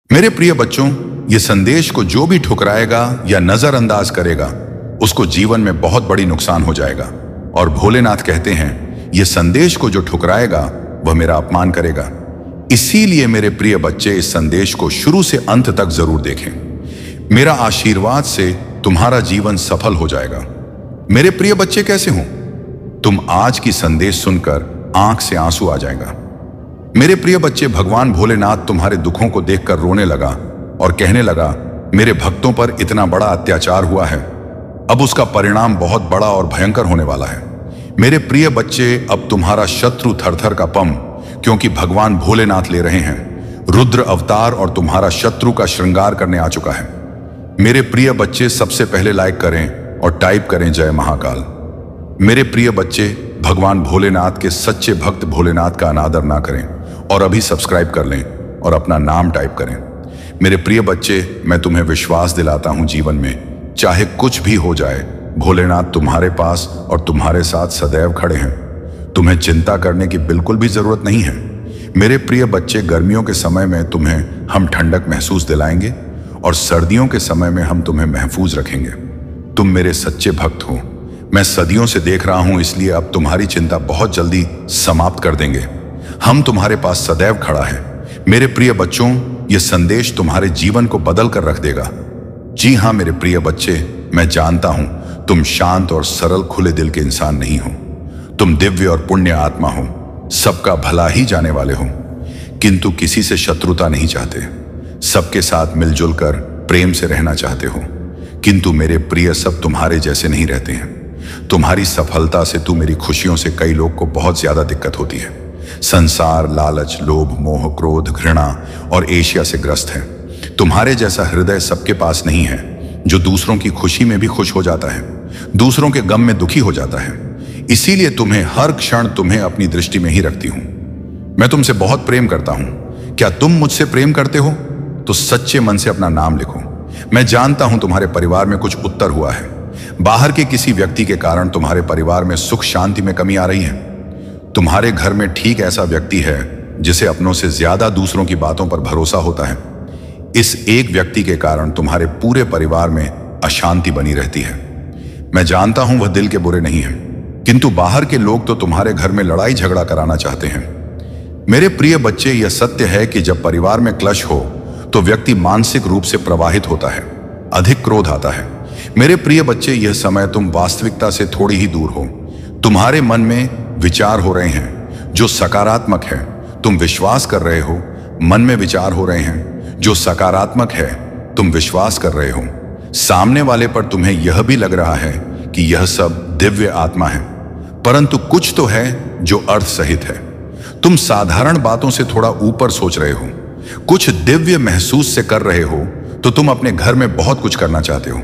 मेरे प्रिय बच्चों, ये संदेश को जो भी ठुकराएगा या नजरअंदाज करेगा, उसको जीवन में बहुत बड़ी नुकसान हो जाएगा। और भोलेनाथ कहते हैं, ये संदेश को जो ठुकराएगा वह मेरा अपमान करेगा। इसीलिए मेरे प्रिय बच्चे, इस संदेश को शुरू से अंत तक जरूर देखें। मेरा आशीर्वाद से तुम्हारा जीवन सफल हो जाएगा। मेरे प्रिय बच्चे, कैसे हो तुम? आज की संदेश सुनकर आंख से आंसू आ जाएगा। मेरे प्रिय बच्चे, भगवान भोलेनाथ तुम्हारे दुखों को देखकर रोने लगा और कहने लगा, मेरे भक्तों पर इतना बड़ा अत्याचार हुआ है, अब उसका परिणाम बहुत बड़ा और भयंकर होने वाला है। मेरे प्रिय बच्चे, अब तुम्हारा शत्रु थरथर का पम, क्योंकि भगवान भोलेनाथ ले रहे हैं रुद्र अवतार और तुम्हारा शत्रु का श्रृंगार करने आ चुका है। मेरे प्रिय बच्चे, सबसे पहले लाइक करें और टाइप करें जय महाकाल। मेरे प्रिय बच्चे, भगवान भोलेनाथ के सच्चे भक्त भोलेनाथ का अनादर ना करें और अभी सब्सक्राइब कर लें और अपना नाम टाइप करें। मेरे प्रिय बच्चे, मैं तुम्हें विश्वास दिलाता हूं, जीवन में चाहे कुछ भी हो जाए, भोलेनाथ तुम्हारे पास और तुम्हारे साथ सदैव खड़े हैं। तुम्हें चिंता करने की बिल्कुल भी जरूरत नहीं है। मेरे प्रिय बच्चे, गर्मियों के समय में तुम्हें हम ठंडक महसूस दिलाएंगे और सर्दियों के समय में हम तुम्हें महफूज रखेंगे। तुम मेरे सच्चे भक्त हो, मैं सदियों से देख रहा हूं, इसलिए अब तुम्हारी चिंता बहुत जल्दी समाप्त कर देंगे। हम तुम्हारे पास सदैव खड़ा है। मेरे प्रिय बच्चों, यह संदेश तुम्हारे जीवन को बदल कर रख देगा। जी हां मेरे प्रिय बच्चे, मैं जानता हूं तुम शांत और सरल खुले दिल के इंसान नहीं हो। तुम दिव्य और पुण्य आत्मा हो, सबका भला ही जाने वाले हो, किंतु किसी से शत्रुता नहीं चाहते। सबके साथ मिलजुल कर प्रेम से रहना चाहते हो। किंतु मेरे प्रिय, सब तुम्हारे जैसे नहीं रहते हैं। तुम्हारी सफलता से मेरी खुशियों से कई लोग को बहुत ज्यादा दिक्कत होती है। संसार लालच, लोभ, मोह, क्रोध, घृणा और एशिया से ग्रस्त है। तुम्हारे जैसा हृदय सबके पास नहीं है, जो दूसरों की खुशी में भी खुश हो जाता है, दूसरों के गम में दुखी हो जाता है। इसीलिए तुम्हें हर क्षण तुम्हें अपनी दृष्टि में ही रखती हूं। मैं तुमसे बहुत प्रेम करता हूं। क्या तुम मुझसे प्रेम करते हो? तो सच्चे मन से अपना नाम लिखो। मैं जानता हूं तुम्हारे परिवार में कुछ उत्तर हुआ है। बाहर के किसी व्यक्ति के कारण तुम्हारे परिवार में सुख शांति में कमी आ रही है। तुम्हारे घर में ठीक ऐसा व्यक्ति है जिसे अपनों से ज्यादा दूसरों की बातों पर भरोसा होता है। इस एक व्यक्ति के कारण तुम्हारे पूरे परिवार में अशांति बनी रहती है। मैं जानता हूं वह दिल के बुरे नहीं हैं, किंतु बाहर के लोग तो तुम्हारे घर में लड़ाई झगड़ा कराना चाहते हैं। मेरे प्रिय बच्चे, यह सत्य है कि जब परिवार में क्लश हो तो व्यक्ति मानसिक रूप से प्रवाहित होता है, अधिक क्रोध आता है। मेरे प्रिय बच्चे, यह समय तुम वास्तविकता से थोड़ी ही दूर हो। तुम्हारे मन में विचार हो रहे हैं जो सकारात्मक है। तुम विश्वास कर रहे हो। मन में विचार हो रहे हैं जो सकारात्मक है। तुम विश्वास कर रहे हो। सामने वाले पर तुम्हें यह भी लग रहा है कि यह सब दिव्य आत्मा है, परंतु कुछ तो है जो अर्थ सहित है। तुम साधारण बातों से थोड़ा ऊपर सोच रहे हो, कुछ दिव्य महसूस से कर रहे हो। तो तुम अपने घर में बहुत कुछ करना चाहते हो,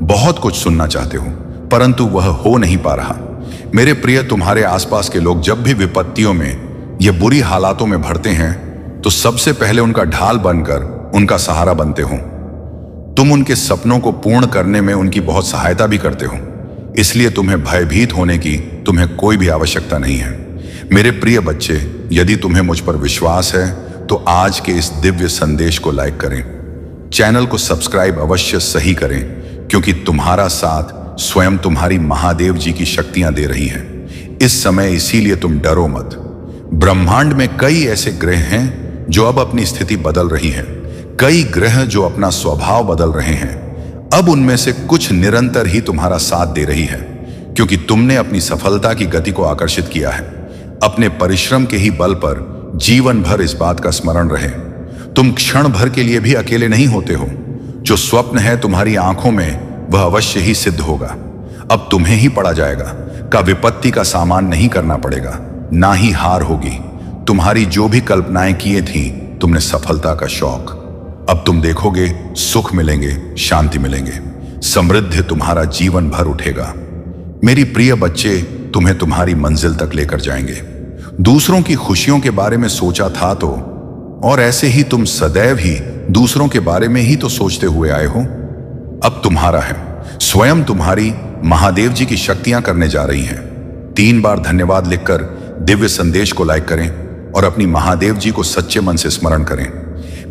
बहुत कुछ सुनना चाहते हो, परंतु वह हो नहीं पा रहा। मेरे प्रिय, तुम्हारे आसपास के लोग जब भी विपत्तियों में, ये बुरी हालातों में भरते हैं, तो सबसे पहले उनका ढाल बनकर उनका सहारा बनते हो। तुम उनके सपनों को पूर्ण करने में उनकी बहुत सहायता भी करते हो। इसलिए तुम्हें भयभीत होने की तुम्हें कोई भी आवश्यकता नहीं है। मेरे प्रिय बच्चे, यदि तुम्हें मुझ पर विश्वास है तो आज के इस दिव्य संदेश को लाइक करें, चैनल को सब्सक्राइब अवश्य सही करें, क्योंकि तुम्हारा साथ स्वयं तुम्हारी महादेव जी की शक्तियां दे रही हैं इस समय। इसीलिए तुम डरो मत। ब्रह्मांड में कई ऐसे ग्रह हैं जो अब अपनी स्थिति बदल रही हैं, कई ग्रह जो अपना स्वभाव बदल रहे हैं। अब उनमें से कुछ निरंतर ही तुम्हारा साथ दे रही है, क्योंकि तुमने अपनी सफलता की गति को आकर्षित किया है। अपने परिश्रम के ही बल पर जीवन भर इस बात का स्मरण रहे, तुम क्षण भर के लिए भी अकेले नहीं होते हो। जो स्वप्न है तुम्हारी आंखों में, वह अवश्य ही सिद्ध होगा। अब तुम्हें ही पड़ा जाएगा का विपत्ति का सामान नहीं करना पड़ेगा, ना ही हार होगी। तुम्हारी जो भी कल्पनाएं किए थी, तुमने सफलता का शौक, अब तुम देखोगे सुख मिलेंगे, शांति मिलेंगे, समृद्धि तुम्हारा जीवन भर उठेगा। मेरी प्रिय बच्चे, तुम्हें तुम्हारी मंजिल तक लेकर जाएंगे। दूसरों की खुशियों के बारे में सोचा था तो, और ऐसे ही तुम सदैव ही दूसरों के बारे में ही तो सोचते हुए आए हो। अब तुम्हारा है। स्वयं तुम्हारी महादेव जी की शक्तियां करने जा रही हैं। 3 बार धन्यवाद लिखकर दिव्य संदेश को लाइक करें और अपनी महादेव जी को सच्चे मन से स्मरण करें।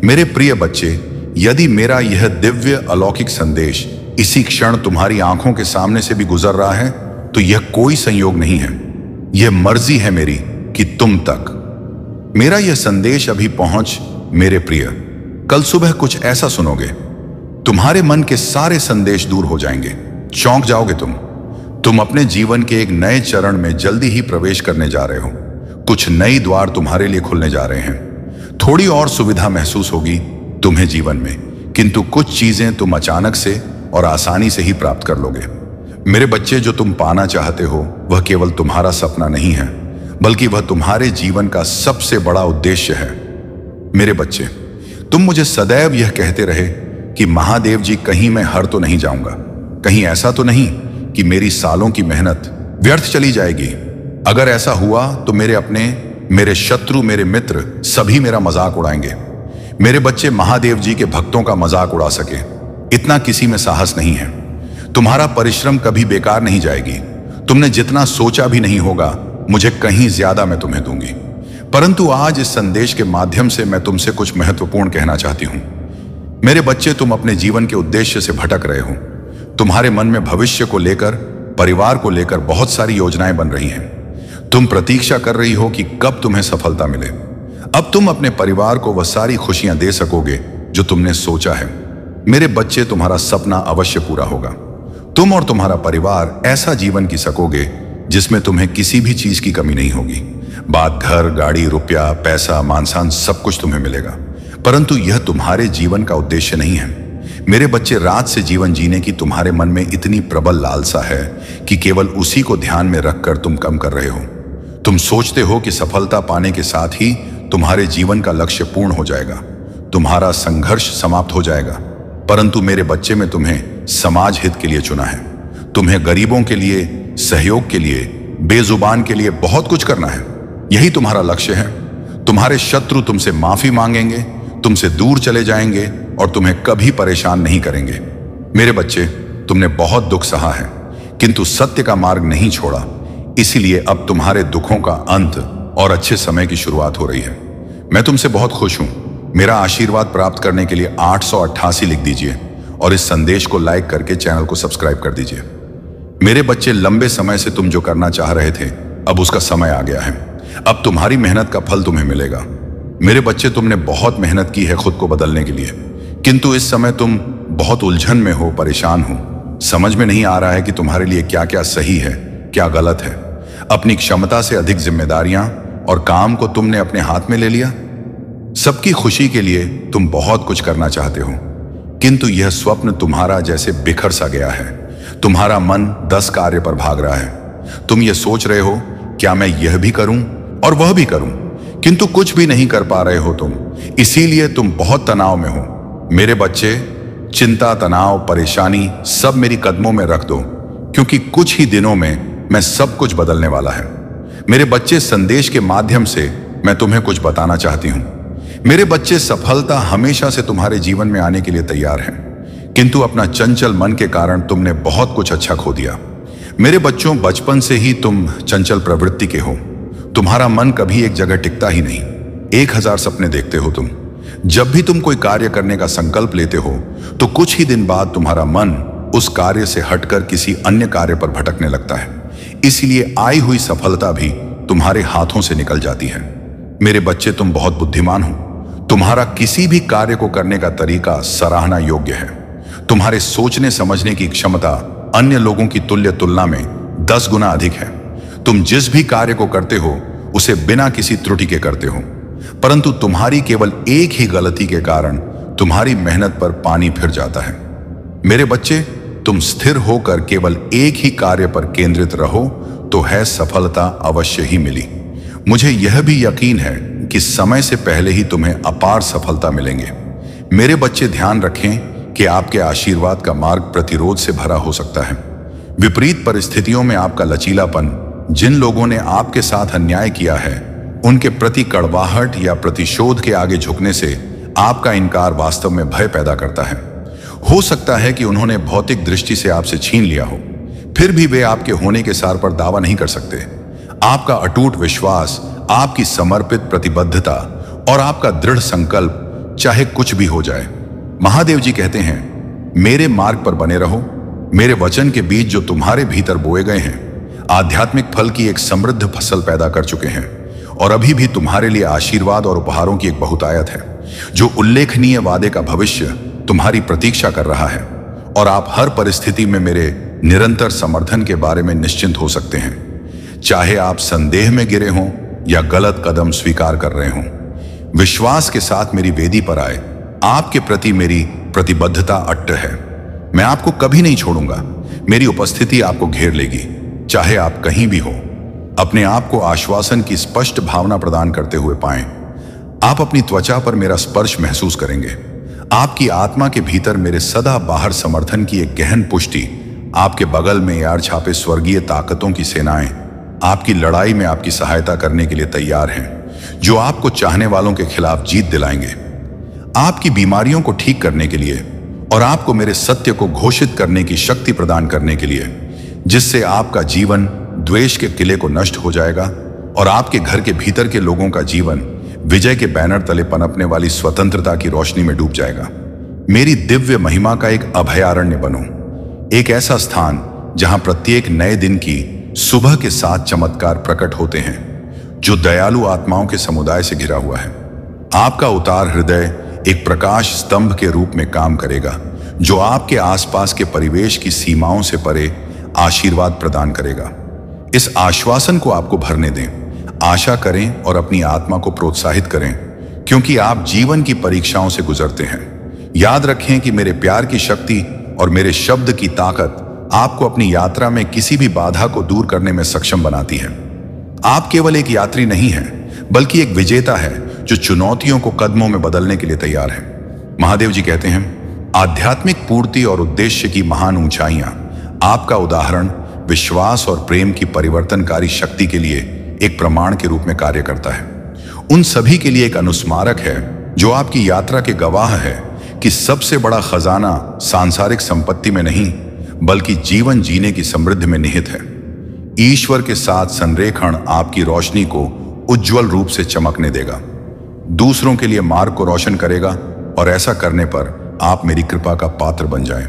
मेरे प्रिय बच्चे, यदि मेरा यह दिव्य अलौकिक संदेश इसी क्षण तुम्हारी आंखों के सामने से भी गुजर रहा है, तो यह कोई संयोग नहीं है। यह मर्जी है मेरी कि तुम तक मेरा यह संदेश अभी पहुंच। मेरे प्रिय, कल सुबह कुछ ऐसा सुनोगे, तुम्हारे मन के सारे संदेश दूर हो जाएंगे। चौंक जाओगे तुम अपने जीवन के एक नए चरण में जल्दी ही प्रवेश करने जा रहे हो। कुछ नई द्वार तुम्हारे लिए खुलने जा रहे हैं। थोड़ी और सुविधा महसूस होगी तुम्हें जीवन में, किंतु कुछ चीजें तुम अचानक से और आसानी से ही प्राप्त कर लोगे। मेरे बच्चे, जो तुम पाना चाहते हो वह केवल तुम्हारा सपना नहीं है, बल्कि वह तुम्हारे जीवन का सबसे बड़ा उद्देश्य है। मेरे बच्चे, तुम मुझे सदैव यह कहते रहे कि महादेव जी, कहीं मैं हार तो नहीं जाऊंगा, कहीं ऐसा तो नहीं कि मेरी सालों की मेहनत व्यर्थ चली जाएगी। अगर ऐसा हुआ तो मेरे शत्रु, मेरे मित्र सभी मेरा मजाक उड़ाएंगे। मेरे बच्चे, महादेव जी के भक्तों का मजाक उड़ा सके इतना किसी में साहस नहीं है। तुम्हारा परिश्रम कभी बेकार नहीं जाएगी। तुमने जितना सोचा भी नहीं होगा, मुझे कहीं ज्यादा मैं तुम्हें दूंगी। परंतु आज इस संदेश के माध्यम से मैं तुमसे कुछ महत्वपूर्ण कहना चाहती हूं। मेरे बच्चे, तुम अपने जीवन के उद्देश्य से भटक रहे हो। तुम्हारे मन में भविष्य को लेकर, परिवार को लेकर बहुत सारी योजनाएं बन रही हैं। तुम प्रतीक्षा कर रही हो कि कब तुम्हें सफलता मिले। अब तुम अपने परिवार को वह सारी खुशियां दे सकोगे जो तुमने सोचा है। मेरे बच्चे, तुम्हारा सपना अवश्य पूरा होगा। तुम और तुम्हारा परिवार ऐसा जीवन जी सकोगे जिसमें तुम्हें किसी भी चीज की कमी नहीं होगी। बात घर, गाड़ी, रुपया, पैसा, मान-सम्मान सब कुछ तुम्हें मिलेगा। परंतु यह तुम्हारे जीवन का उद्देश्य नहीं है। मेरे बच्चे, रात से जीवन जीने की तुम्हारे मन में इतनी प्रबल लालसा है कि केवल उसी को ध्यान में रखकर तुम कम कर रहे हो। तुम सोचते हो कि सफलता पाने के साथ ही तुम्हारे जीवन का लक्ष्य पूर्ण हो जाएगा, तुम्हारा संघर्ष समाप्त हो जाएगा। परंतु मेरे बच्चे, में तुम्हें समाज हित के लिए चुना है। तुम्हें गरीबों के लिए, सहयोग के लिए, बेजुबान के लिए बहुत कुछ करना है। यही तुम्हारा लक्ष्य है। तुम्हारे शत्रु तुमसे माफी मांगेंगे, तुमसे दूर चले जाएंगे और तुम्हें कभी परेशान नहीं करेंगे। मेरे बच्चे, तुमने बहुत दुख सहा है, किंतु सत्य का मार्ग नहीं छोड़ा। इसीलिए अब तुम्हारे दुखों का अंत और अच्छे समय की शुरुआत हो रही है। मैं तुमसे बहुत खुश हूं। मेरा आशीर्वाद प्राप्त करने के लिए 888 लिख दीजिए और इस संदेश को लाइक करके चैनल को सब्सक्राइब कर दीजिए। मेरे बच्चे, लंबे समय से तुम जो करना चाह रहे थे, अब उसका समय आ गया है। अब तुम्हारी मेहनत का फल तुम्हें मिलेगा। मेरे बच्चे, तुमने बहुत मेहनत की है खुद को बदलने के लिए, किंतु इस समय तुम बहुत उलझन में हो, परेशान हो। समझ में नहीं आ रहा है कि तुम्हारे लिए क्या क्या सही है, क्या गलत है। अपनी क्षमता से अधिक जिम्मेदारियां और काम को तुमने अपने हाथ में ले लिया। सबकी खुशी के लिए तुम बहुत कुछ करना चाहते हो, किंतु यह स्वप्न तुम्हारा जैसे बिखर सा गया है। तुम्हारा मन 10 कार्य पर भाग रहा है। तुम ये सोच रहे हो, क्या मैं यह भी करूं और वह भी करूं, किंतु कुछ भी नहीं कर पा रहे हो तुम। इसीलिए तुम बहुत तनाव में हो। मेरे बच्चे, चिंता, तनाव, परेशानी सब मेरी कदमों में रख दो, क्योंकि कुछ ही दिनों में मैं सब कुछ बदलने वाला है। मेरे बच्चे, संदेश के माध्यम से मैं तुम्हें कुछ बताना चाहती हूं। मेरे बच्चे, सफलता हमेशा से तुम्हारे जीवन में आने के लिए तैयार है, किंतु अपना चंचल मन के कारण तुमने बहुत कुछ अच्छा खो दिया। मेरे बच्चों, बचपन से ही तुम चंचल प्रवृत्ति के हो। तुम्हारा मन कभी एक जगह टिकता ही नहीं। 1000 सपने देखते हो तुम। जब भी तुम कोई कार्य करने का संकल्प लेते हो, तो कुछ ही दिन बाद तुम्हारा मन उस कार्य से हटकर किसी अन्य कार्य पर भटकने लगता है। इसलिए आई हुई सफलता भी तुम्हारे हाथों से निकल जाती है। मेरे बच्चे, तुम बहुत बुद्धिमान हो। तुम्हारा किसी भी कार्य को करने का तरीका सराहना योग्य है। तुम्हारे सोचने समझने की क्षमता अन्य लोगों की तुलना में 10 गुना अधिक है। तुम जिस भी कार्य को करते हो, उसे बिना किसी त्रुटि के करते हो, परंतु तुम्हारी केवल एक ही गलती के कारण तुम्हारी मेहनत पर पानी फिर जाता है। मेरे बच्चे, तुम स्थिर होकर केवल एक ही कार्य पर केंद्रित रहो तो है सफलता अवश्य ही मिली। मुझे यह भी यकीन है कि समय से पहले ही तुम्हें अपार सफलता मिलेंगे। मेरे बच्चे, ध्यान रखें कि आपके आशीर्वाद का मार्ग प्रतिरोध से भरा हो सकता है। विपरीत परिस्थितियों में आपका लचीलापन, जिन लोगों ने आपके साथ अन्याय किया है, उनके प्रति कड़वाहट या प्रतिशोध के आगे झुकने से आपका इनकार वास्तव में भय पैदा करता है। हो सकता है कि उन्होंने भौतिक दृष्टि से आपसे छीन लिया हो, फिर भी वे आपके होने के सार पर दावा नहीं कर सकते। आपका अटूट विश्वास, आपकी समर्पित प्रतिबद्धता और आपका दृढ़ संकल्प चाहे कुछ भी हो जाए। महादेव जी कहते हैं, मेरे मार्ग पर बने रहो। मेरे वचन के बीज जो तुम्हारे भीतर बोए गए हैं आध्यात्मिक फल की एक समृद्ध फसल पैदा कर चुके हैं और अभी भी तुम्हारे लिए आशीर्वाद और उपहारों की एक बहुतायत है। जो उल्लेखनीय वादे का भविष्य तुम्हारी प्रतीक्षा कर रहा है और आप हर परिस्थिति में मेरे निरंतर समर्थन के बारे में निश्चिंत हो सकते हैं। चाहे आप संदेह में गिरे हों या गलत कदम स्वीकार कर रहे हों, विश्वास के साथ मेरी वेदी पर आए। आपके प्रति मेरी प्रतिबद्धता अट्ट है। मैं आपको कभी नहीं छोड़ूंगा। मेरी उपस्थिति आपको घेर लेगी, चाहे आप कहीं भी हो। अपने आप को आश्वासन की स्पष्ट भावना प्रदान करते हुए पाएं। आप अपनी त्वचा पर मेरा स्पर्श महसूस करेंगे। आपकी आत्मा के भीतर मेरे सदा बाहर समर्थन की एक गहन पुष्टि। आपके बगल में यार छापे स्वर्गीय ताकतों की सेनाएं आपकी लड़ाई में आपकी सहायता करने के लिए तैयार हैं, जो आपको चाहने वालों के खिलाफ जीत दिलाएंगे। आपकी बीमारियों को ठीक करने के लिए और आपको मेरे सत्य को घोषित करने की शक्ति प्रदान करने के लिए, जिससे आपका जीवन द्वेष के किले को नष्ट हो जाएगा और आपके घर के भीतर के लोगों का जीवन विजय के बैनर तले पनपने वाली स्वतंत्रता की रोशनी में डूब जाएगा। मेरी दिव्य महिमा का एक अभयारण्य बनो, एक ऐसा स्थान जहां प्रत्येक नए दिन की सुबह के साथ चमत्कार प्रकट होते हैं, जो दयालु आत्माओं के समुदाय से घिरा हुआ है। आपका उदार हृदय एक प्रकाश स्तंभ के रूप में काम करेगा, जो आपके आसपास के परिवेश की सीमाओं से परे आशीर्वाद प्रदान करेगा। इस आश्वासन को आपको भरने दें, आशा करें और अपनी आत्मा को प्रोत्साहित करें, क्योंकि आप जीवन की परीक्षाओं से गुजरते हैं। याद रखें कि मेरे प्यार की शक्ति और मेरे शब्द की ताकत आपको अपनी यात्रा में किसी भी बाधा को दूर करने में सक्षम बनाती है। आप केवल एक यात्री नहीं हैं, बल्कि एक विजेता है जो चुनौतियों को कदमों में बदलने के लिए तैयार है। महादेव जी कहते हैं, आध्यात्मिक पूर्ति और उद्देश्य की महान ऊंचाइयां आपका उदाहरण विश्वास और प्रेम की परिवर्तनकारी शक्ति के लिए एक प्रमाण के रूप में कार्य करता है। उन सभी के लिए एक अनुस्मारक है जो आपकी यात्रा के गवाह है कि सबसे बड़ा खजाना सांसारिक संपत्ति में नहीं, बल्कि जीवन जीने की समृद्धि में निहित है। ईश्वर के साथ संरेखण आपकी रोशनी को उज्जवल रूप से चमकने देगा, दूसरों के लिए मार्ग को रोशन करेगा और ऐसा करने पर आप मेरी कृपा का पात्र बन जाएं।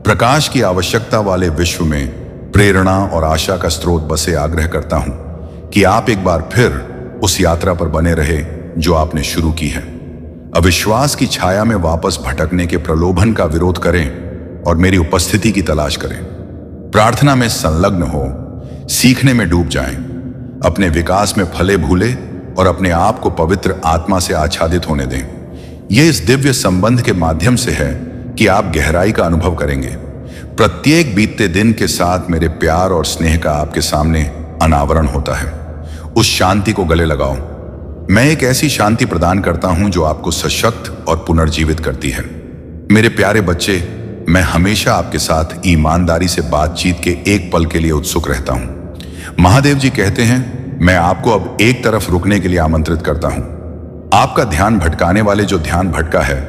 प्रकाश की आवश्यकता वाले विश्व में प्रेरणा और आशा का स्रोत बसे आग्रह करता हूं कि आप एक बार फिर उस यात्रा पर बने रहे जो आपने शुरू की है। अविश्वास की छाया में वापस भटकने के प्रलोभन का विरोध करें और मेरी उपस्थिति की तलाश करें। प्रार्थना में संलग्न हो, सीखने में डूब जाएं, अपने विकास में फले भूले और अपने आप को पवित्र आत्मा से आच्छादित होने दें। यह इस दिव्य संबंध के माध्यम से है कि आप गहराई का अनुभव करेंगे। प्रत्येक बीतते दिन के साथ मेरे प्यार और स्नेह का आपके सामने अनावरण होता है। उस शांति को गले लगाओ। मैं एक ऐसी शांति प्रदान करता हूं जो आपको सशक्त और पुनर्जीवित करती है। मेरे प्यारे बच्चे, मैं हमेशा आपके साथ ईमानदारी से बातचीत के एक पल के लिए उत्सुक रहता हूं। महादेव जी कहते हैं, मैं आपको अब एक तरफ रुकने के लिए आमंत्रित करता हूं। आपका ध्यान भटकाने वाले जो ध्यान भटका है,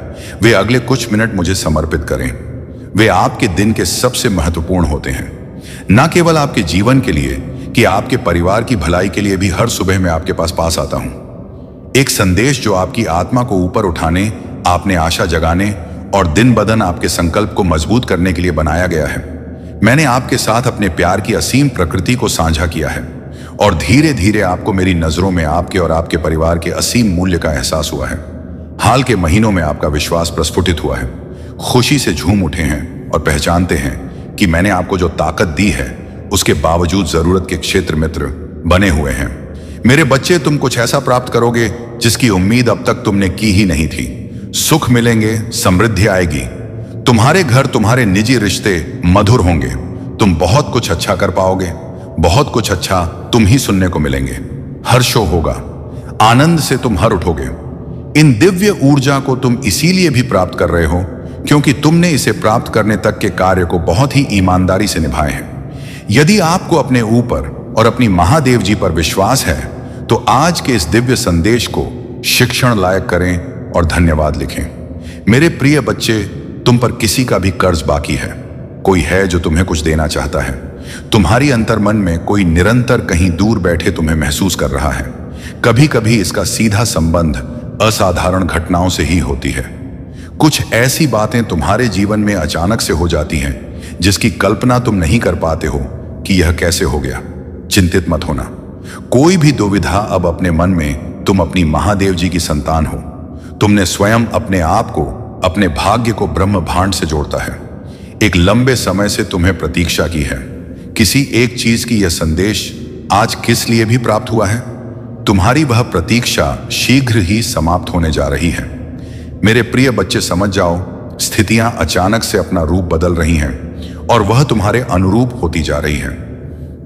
वे अगले कुछ मिनट मुझे समर्पित करें। वे आपके दिन के सबसे महत्वपूर्ण होते हैं, न केवल आपके जीवन के लिए कि आपके परिवार की भलाई के लिए भी हर सुबह मैं आपके पास आता हूं। एक संदेश जो आपकी आत्मा को ऊपर उठाने, आपने आशा जगाने और दिन बदन आपके संकल्प को मजबूत करने के लिए बनाया गया है। मैंने आपके साथ अपने प्यार की असीम प्रकृति को साझा किया है और धीरे धीरे आपको मेरी नजरों में आपके और आपके परिवार के असीम मूल्य का एहसास हुआ है। हाल के महीनों में आपका विश्वास प्रस्फुटित हुआ है। खुशी से झूम उठे हैं और पहचानते हैं कि मैंने आपको जो ताकत दी है, उसके बावजूद जरूरत के क्षेत्र मित्र बने हुए हैं। मेरे बच्चे, तुम कुछ ऐसा प्राप्त करोगे जिसकी उम्मीद अब तक तुमने की ही नहीं थी। सुख मिलेंगे, समृद्धि आएगी, तुम्हारे घर, तुम्हारे निजी रिश्ते मधुर होंगे। तुम बहुत कुछ अच्छा कर पाओगे, बहुत कुछ अच्छा तुम ही सुनने को मिलेंगे। हर्षो होगा, आनंद से तुम हर उठोगे। इन दिव्य ऊर्जा को तुम इसीलिए भी प्राप्त कर रहे हो क्योंकि तुमने इसे प्राप्त करने तक के कार्य को बहुत ही ईमानदारी से निभाए हैं। यदि आपको अपने ऊपर और अपनी महादेव जी पर विश्वास है तो आज के इस दिव्य संदेश को शिक्षण लायक करें और धन्यवाद लिखें। मेरे प्रिय बच्चे, तुम पर किसी का भी कर्ज बाकी है। कोई है जो तुम्हें कुछ देना चाहता है। तुम्हारी अंतर्मन में कोई निरंतर कहीं दूर बैठे तुम्हें महसूस कर रहा है। कभी कभी इसका सीधा संबंध असाधारण घटनाओं से ही होती है। कुछ ऐसी बातें तुम्हारे जीवन में अचानक से हो जाती हैं जिसकी कल्पना तुम नहीं कर पाते हो कि यह कैसे हो गया। चिंतित मत होना, कोई भी दुविधा अब अपने मन में। तुम अपनी महादेव जी की संतान हो। तुमने स्वयं अपने आप को, अपने भाग्य को ब्रह्म भांड से जोड़ता है। एक लंबे समय से तुम्हें प्रतीक्षा की है किसी एक चीज की। यह संदेश आज किस लिए भी प्राप्त हुआ है, तुम्हारी वह प्रतीक्षा शीघ्र ही समाप्त होने जा रही है। मेरे प्रिय बच्चे, समझ जाओ, स्थितियां अचानक से अपना रूप बदल रही हैं और वह तुम्हारे अनुरूप होती जा रही है।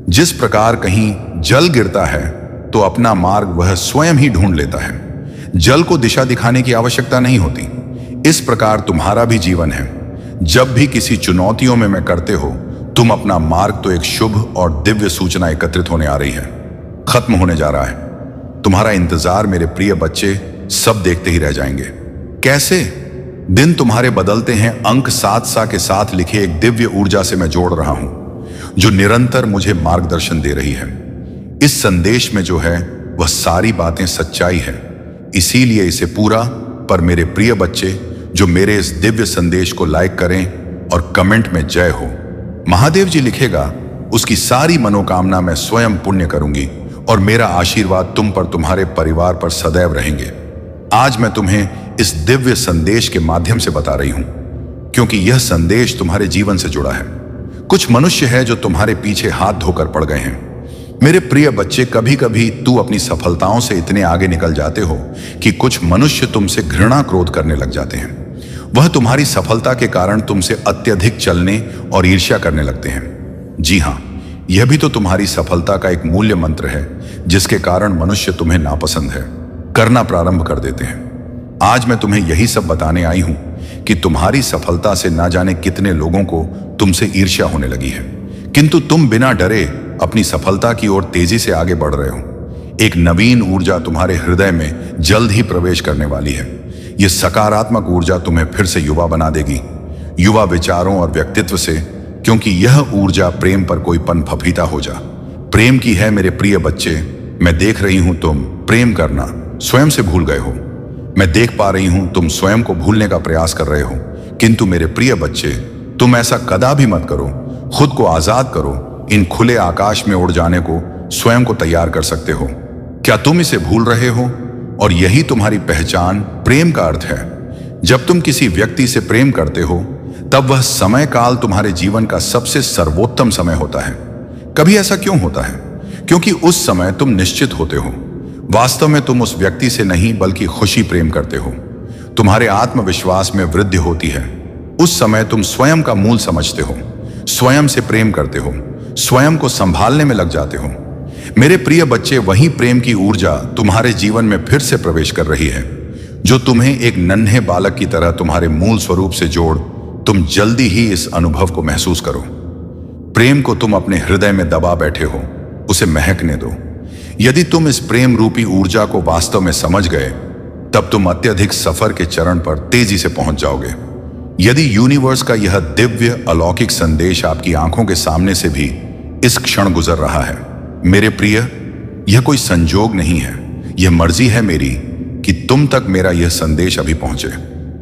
जिस प्रकार कहीं जल गिरता है तो अपना मार्ग वह स्वयं ही ढूंढ लेता है। जल को दिशा दिखाने की आवश्यकता नहीं होती। इस प्रकार तुम्हारा भी जीवन है। जब भी किसी चुनौतियों में मैं करते हो, तुम अपना मार्ग तो एक शुभ और दिव्य सूचना एकत्रित होने आ रही है, खत्म होने जा रहा है। तुम्हारा इंतजार मेरे प्रिय बच्चे सब देखते ही रह जाएंगे। कैसे दिन तुम्हारे बदलते हैं, अंक 7 के साथ लिखे एक दिव्य ऊर्जा से मैं जोड़ रहा हूं जो निरंतर मुझे मार्गदर्शन दे रही है। इस संदेश में जो है वह सारी बातें सच्चाई है, इसीलिए इसे पूरा। पर मेरे प्रिय बच्चे, जो मेरे इस दिव्य संदेश को लाइक करें और कमेंट में जय हो, महादेव जी लिखेगा, उसकी सारी मनोकामना मैं स्वयं पुण्य करूंगी और मेरा आशीर्वाद तुम पर, तुम्हारे परिवार पर सदैव रहेंगे। आज मैं तुम्हें इस दिव्य संदेश के माध्यम से बता रही हूं क्योंकि यह संदेश तुम्हारे जीवन से जुड़ा है। कुछ मनुष्य है जो तुम्हारे पीछे हाथ धोकर पड़ गए हैं। मेरे प्रिय बच्चे, कभी कभी तू अपनी सफलताओं से इतने आगे निकल जाते हो कि कुछ मनुष्य तुमसे घृणा क्रोध करने लग जाते हैं। वह तुम्हारी सफलता के कारण तुमसे अत्यधिक चलने और ईर्ष्या करने लगते हैं। जी हां, यह भी तो तुम्हारी सफलता का एक मूल्य मंत्र है जिसके कारण मनुष्य तुम्हें नापसंद है, करना प्रारंभ कर देते हैं। आज मैं तुम्हें यही सब बताने आई हूं कि तुम्हारी सफलता से ना जाने कितने लोगों को तुमसे ईर्ष्या होने लगी है, किंतु तुम बिना डरे अपनी सफलता की ओर तेजी से आगे बढ़ रहे हो। एक नवीन ऊर्जा तुम्हारे हृदय में जल्द ही प्रवेश करने वाली है। यह सकारात्मक ऊर्जा तुम्हें फिर से युवा बना देगी, युवा विचारों और व्यक्तित्व से, क्योंकि यह ऊर्जा प्रेम पर कोई पन फफीता हो जा प्रेम की है। मेरे प्रिय बच्चे, मैं देख रही हूं तुम प्रेम करना स्वयं से भूल गए हो। मैं देख पा रही हूं तुम स्वयं को भूलने का प्रयास कर रहे हो, किंतु मेरे प्रिय बच्चे, तुम ऐसा कदापि मत करो। खुद को आजाद करो। इन खुले आकाश में उड़ जाने को स्वयं को तैयार कर सकते हो। क्या तुम इसे भूल रहे हो? और यही तुम्हारी पहचान प्रेम का अर्थ है। जब तुम किसी व्यक्ति से प्रेम करते हो तब वह समय काल तुम्हारे जीवन का सबसे सर्वोत्तम समय होता है। कभी ऐसा क्यों होता है? क्योंकि उस समय तुम निश्चित होते हो। वास्तव में तुम उस व्यक्ति से नहीं बल्कि खुशी प्रेम करते हो। तुम्हारे आत्मविश्वास में वृद्धि होती है। उस समय तुम स्वयं का मूल समझते हो, स्वयं से प्रेम करते हो, स्वयं को संभालने में लग जाते हो। मेरे प्रिय बच्चे, वही प्रेम की ऊर्जा तुम्हारे जीवन में फिर से प्रवेश कर रही है जो तुम्हें एक नन्हे बालक की तरह तुम्हारे मूल स्वरूप से जोड़ तुम जल्दी ही इस अनुभव को महसूस करो। प्रेम को तुम अपने हृदय में दबा बैठे हो, उसे महकने दो। यदि तुम इस प्रेम रूपी ऊर्जा को वास्तव में समझ गए तब तुम अत्यधिक सफर के चरण पर तेजी से पहुंच जाओगे। यदि यूनिवर्स का यह दिव्य अलौकिक संदेश आपकी आंखों के सामने से भी इस क्षण गुजर रहा है, मेरे प्रिय, यह कोई संजोग नहीं है, यह मर्जी है मेरी कि तुम तक मेरा यह संदेश अभी पहुंचे।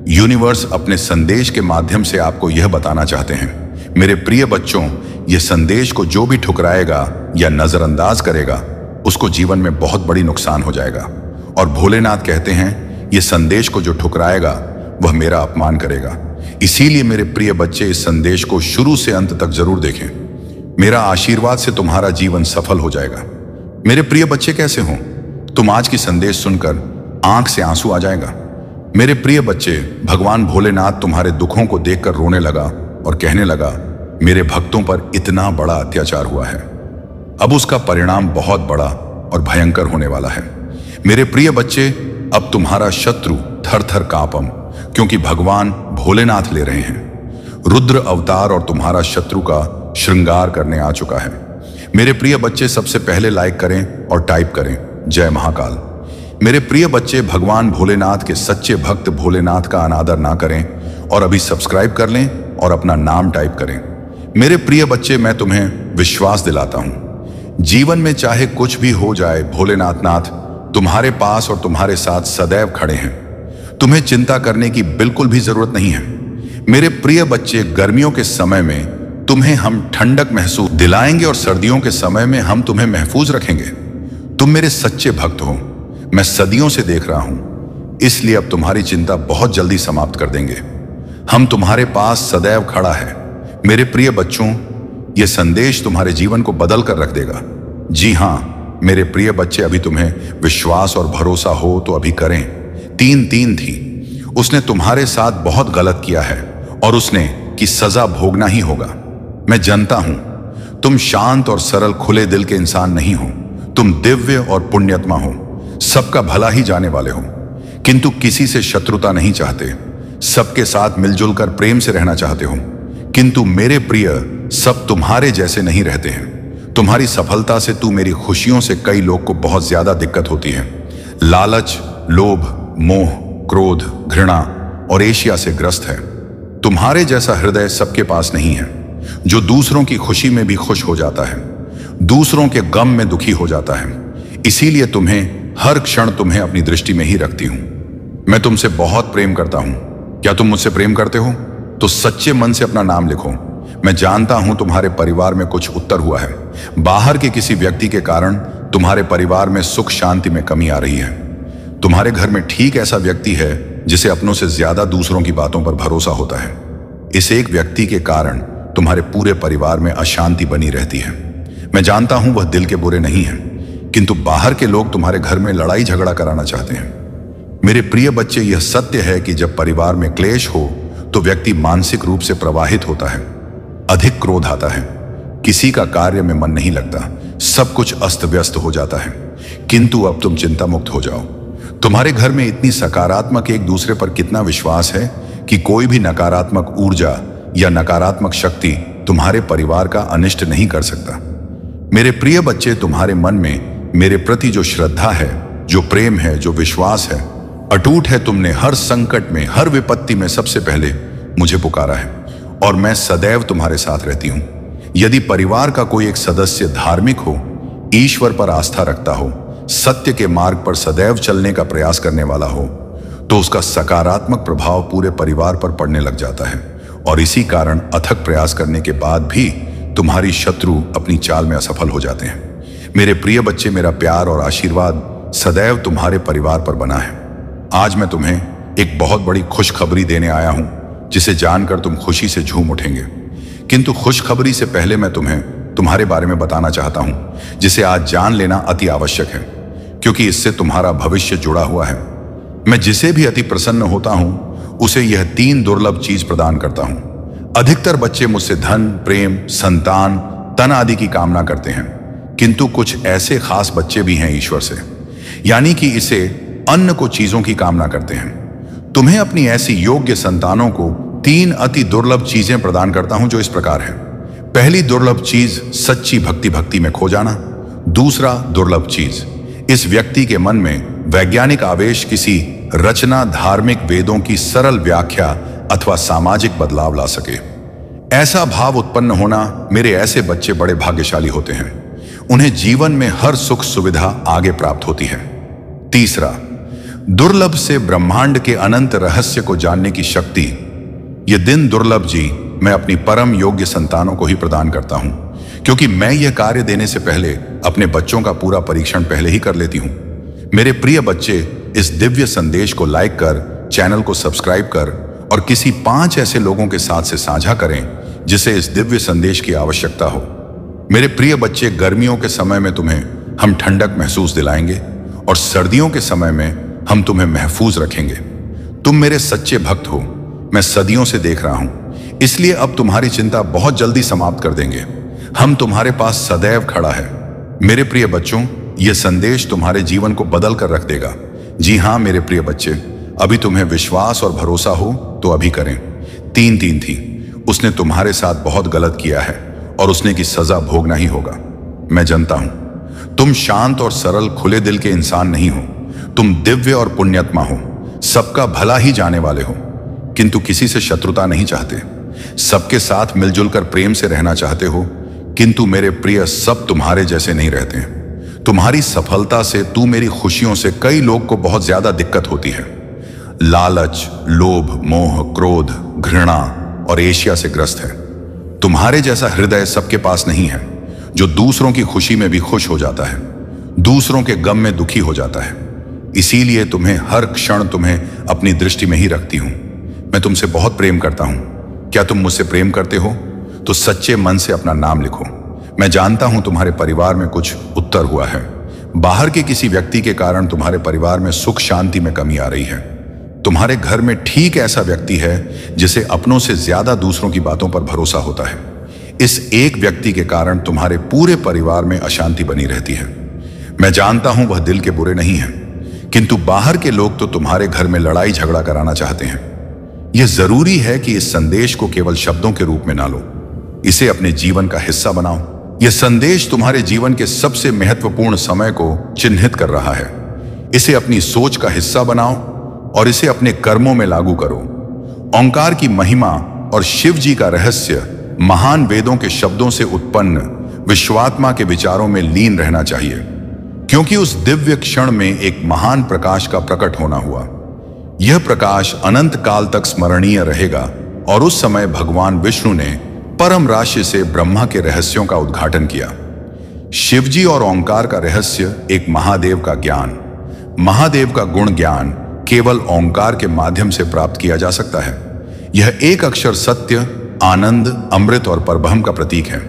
यूनिवर्स अपने संदेश के माध्यम से आपको यह बताना चाहते हैं, मेरे प्रिय बच्चों, यह संदेश को जो भी ठुकराएगा या नजरअंदाज करेगा उसको जीवन में बहुत बड़ी नुकसान हो जाएगा। और भोलेनाथ कहते हैं, यह संदेश को जो ठुकराएगा वह मेरा अपमान करेगा। इसीलिए मेरे प्रिय बच्चे, इस संदेश को शुरू से अंत तक जरूर देखें। मेरा आशीर्वाद से तुम्हारा जीवन सफल हो जाएगा। मेरे प्रिय बच्चे, कैसे हो तुम? आज की संदेश सुनकर आंख से आंसू आ जाएगा। मेरे प्रिय बच्चे, भगवान भोलेनाथ तुम्हारे दुखों को देखकर रोने लगा और कहने लगा, मेरे भक्तों पर इतना बड़ा अत्याचार हुआ है, अब उसका परिणाम बहुत बड़ा और भयंकर होने वाला है। मेरे प्रिय बच्चे, अब तुम्हारा शत्रु थर थर कांपम, क्योंकि भगवान भोलेनाथ ले रहे हैं। रुद्र अवतार और तुम्हारा शत्रु का श्रृंगार करने आ चुका है। मेरे प्रिय बच्चे, सबसे पहले लाइक करें और टाइप करें जय महाकाल। मेरे प्रिय बच्चे, भगवान भोलेनाथ के सच्चे भक्त भोलेनाथ का अनादर ना करें और अभी सब्सक्राइब कर लें और अपना नाम टाइप करें। मेरे प्रिय बच्चे, मैं तुम्हें विश्वास दिलाता हूं, जीवन में चाहे कुछ भी हो जाए, भोलेनाथ तुम्हारे पास और तुम्हारे साथ सदैव खड़े हैं। तुम्हें चिंता करने की बिल्कुल भी जरूरत नहीं है। मेरे प्रिय बच्चे, गर्मियों के समय में तुम्हें हम ठंडक महसूस दिलाएंगे और सर्दियों के समय में हम तुम्हें महफूज रखेंगे। तुम मेरे सच्चे भक्त हो, मैं सदियों से देख रहा हूं, इसलिए अब तुम्हारी चिंता बहुत जल्दी समाप्त कर देंगे। हम तुम्हारे पास सदैव खड़ा है। मेरे प्रिय बच्चों, यह संदेश तुम्हारे जीवन को बदल कर रख देगा। जी हां मेरे प्रिय बच्चे, अभी तुम्हें विश्वास और भरोसा हो तो अभी करें। 3-3 थी। उसने तुम्हारे साथ बहुत गलत किया है और उसने की सजा भोगना ही होगा। मैं जानता हूं तुम शांत और सरल खुले दिल के इंसान नहीं हो। तुम दिव्य और पुण्यात्मा हो, सबका भला ही जाने वाले हो, किंतु किसी से शत्रुता नहीं चाहते। सबके साथ मिलजुल कर प्रेम से रहना चाहते हो। किंतु मेरे प्रिय, सब तुम्हारे जैसे नहीं रहते हैं। तुम्हारी सफलता से तू मेरी खुशियों से कई लोग को बहुत ज्यादा दिक्कत होती है। लालच, लोभ, मोह, क्रोध, घृणा और एशिया से ग्रस्त है। तुम्हारे जैसा हृदय सबके पास नहीं है, जो दूसरों की खुशी में भी खुश हो जाता है, दूसरों के गम में दुखी हो जाता है। इसीलिए तुम्हें हर क्षण तुम्हें अपनी दृष्टि में ही रखती हूं। मैं तुमसे बहुत प्रेम करता हूं। क्या तुम मुझसे प्रेम करते हो? तो सच्चे मन से अपना नाम लिखो। मैं जानता हूं तुम्हारे परिवार में कुछ उत्तर हुआ है। बाहर के किसी व्यक्ति के कारण तुम्हारे परिवार में सुख शांति में कमी आ रही है। तुम्हारे घर में ठीक ऐसा व्यक्ति है जिसे अपनों से ज्यादा दूसरों की बातों पर भरोसा होता है। इस एक व्यक्ति के कारण तुम्हारे पूरे परिवार में अशांति बनी रहती है। मैं जानता हूं वह दिल के बुरे नहीं है, किंतु बाहर के लोग तुम्हारे घर में लड़ाई झगड़ा कराना चाहते हैं। मेरे प्रिय बच्चे, यह सत्य है कि जब परिवार में क्लेश हो तो व्यक्ति मानसिक रूप से प्रवाहित होता है। अधिक क्रोध आता है, किसी का कार्य में मन नहीं लगता, सब कुछ अस्त व्यस्त हो जाता है। किंतु अब तुम चिंता मुक्त हो जाओ। तुम्हारे घर में इतनी सकारात्मक एक दूसरे पर कितना विश्वास है कि कोई भी नकारात्मक ऊर्जा या नकारात्मक शक्ति तुम्हारे परिवार का अनिष्ट नहीं कर सकता। मेरे प्रिय बच्चे, तुम्हारे मन में मेरे प्रति जो श्रद्धा है, जो प्रेम है, जो विश्वास है, अटूट है। तुमने हर संकट में, हर विपत्ति में सबसे पहले मुझे पुकारा है और मैं सदैव तुम्हारे साथ रहती हूं। यदि परिवार का कोई एक सदस्य धार्मिक हो, ईश्वर पर आस्था रखता हो, सत्य के मार्ग पर सदैव चलने का प्रयास करने वाला हो, तो उसका सकारात्मक प्रभाव पूरे परिवार पर पड़ने लग जाता है। और इसी कारण अथक प्रयास करने के बाद भी तुम्हारी शत्रु अपनी चाल में असफल हो जाते हैं। मेरे प्रिय बच्चे, मेरा प्यार और आशीर्वाद सदैव तुम्हारे परिवार पर बना है। आज मैं तुम्हें एक बहुत बड़ी खुशखबरी देने आया हूं, जिसे जानकर तुम खुशी से झूम उठेंगे। किंतु खुशखबरी से पहले मैं तुम्हें तुम्हारे बारे में बताना चाहता हूं, जिसे आज जान लेना अति आवश्यक है, क्योंकि इससे तुम्हारा भविष्य जुड़ा हुआ है। मैं जिसे भी अति प्रसन्न होता हूं, उसे यह 3 दुर्लभ चीज प्रदान करता हूं। अधिकतर बच्चे मुझसे धन, प्रेम, संतान, तन आदि की कामना करते हैं, किंतु कुछ ऐसे खास बच्चे भी हैं ईश्वर से, यानी कि इसे अन्न को चीजों की कामना करते हैं। तुम्हें अपनी ऐसी योग्य संतानों को 3 अति दुर्लभ चीजें प्रदान करता हूं, जो इस प्रकार है। पहली दुर्लभ चीज, सच्ची भक्ति में खो जाना। दूसरा दुर्लभ चीज, इस व्यक्ति के मन में वैज्ञानिक आवेश किसी रचना, धार्मिक वेदों की सरल व्याख्या अथवा सामाजिक बदलाव ला सके। ऐसा भाव उत्पन्न होना। मेरे ऐसे बच्चे बड़े भाग्यशाली होते हैं। उन्हें जीवन में हर सुख सुविधा आगे प्राप्त होती है। तीसरा, दुर्लभ से ब्रह्मांड के अनंत रहस्य को जानने की शक्ति। ये दिन दुर्लभ जी मैं अपनी परम योग्य संतानों को ही प्रदान करता हूं, क्योंकि मैं यह कार्य देने से पहले अपने बच्चों का पूरा परीक्षण पहले ही कर लेती हूं। मेरे प्रिय बच्चे, इस दिव्य संदेश को लाइक कर, चैनल को सब्सक्राइब कर और किसी 5 ऐसे लोगों के साथ से साझा करें जिसे इस दिव्य संदेश की आवश्यकता हो। मेरे प्रिय बच्चे, गर्मियों के समय में तुम्हें हम ठंडक महसूस दिलाएंगे और सर्दियों के समय में हम तुम्हें महफूज रखेंगे। तुम मेरे सच्चे भक्त हो, मैं सदियों से देख रहा हूं, इसलिए अब तुम्हारी चिंता बहुत जल्दी समाप्त कर देंगे। हम तुम्हारे पास सदैव खड़ा है। मेरे प्रिय बच्चों, यह संदेश तुम्हारे जीवन को बदल कर रख देगा। जी हां मेरे प्रिय बच्चे, अभी तुम्हें विश्वास और भरोसा हो तो अभी करें। 3-3 थी। उसने तुम्हारे साथ बहुत गलत किया है और उसने की सजा भोगना ही होगा। मैं जानता हूं तुम शांत और सरल खुले दिल के इंसान नहीं हो। तुम दिव्य और पुण्यात्मा हो, सबका भला ही जाने वाले हो, किंतु किसी से शत्रुता नहीं चाहते। सबके साथ मिलजुल कर प्रेम से रहना चाहते हो, किंतु मेरे प्रिय, सब तुम्हारे जैसे नहीं रहते हैं। तुम्हारी सफलता से, तू मेरी खुशियों से कई लोग को बहुत ज्यादा दिक्कत होती है। लालच, लोभ, मोह, क्रोध, घृणा और एशिया से ग्रस्त है। तुम्हारे जैसा हृदय सबके पास नहीं है, जो दूसरों की खुशी में भी खुश हो जाता है, दूसरों के गम में दुखी हो जाता है। इसीलिए तुम्हें हर क्षण तुम्हें अपनी दृष्टि में ही रखती हूं। मैं तुमसे बहुत प्रेम करता हूं। क्या तुम मुझसे प्रेम करते हो? तो सच्चे मन से अपना नाम लिखो। मैं जानता हूं तुम्हारे परिवार में कुछ उत्तर हुआ है। बाहर के किसी व्यक्ति के कारण तुम्हारे परिवार में सुख शांति में कमी आ रही है। तुम्हारे घर में ठीक ऐसा व्यक्ति है जिसे अपनों से ज्यादा दूसरों की बातों पर भरोसा होता है। इस एक व्यक्ति के कारण तुम्हारे पूरे परिवार में अशांति बनी रहती है। मैं जानता हूं वह दिल के बुरे नहीं हैं, किंतु बाहर के लोग तो तुम्हारे घर में लड़ाई झगड़ा कराना चाहते हैं। यह जरूरी है कि इस संदेश को केवल शब्दों के रूप में ना लो, इसे अपने जीवन का हिस्सा बनाओ। यह संदेश तुम्हारे जीवन के सबसे महत्वपूर्ण समय को चिन्हित कर रहा है। इसे अपनी सोच का हिस्सा बनाओ और इसे अपने कर्मों में लागू करो। ओंकार की महिमा और शिव जी का रहस्य महान वेदों के शब्दों से उत्पन्न विश्वात्मा के विचारों में लीन रहना चाहिए, क्योंकि उस दिव्य क्षण में एक महान प्रकाश का प्रकट होना हुआ। यह प्रकाश अनंत काल तक स्मरणीय रहेगा और उस समय भगवान विष्णु ने परम राशि से ब्रह्मा के रहस्यों का उद्घाटन किया। शिवजी और ओंकार का रहस्य एक महादेव का ज्ञान, महादेव का गुण ज्ञान केवल ओंकार के माध्यम से प्राप्त किया जा सकता है। यह एक अक्षर सत्य, आनंद, अमृत और परब्रह्म का प्रतीक है।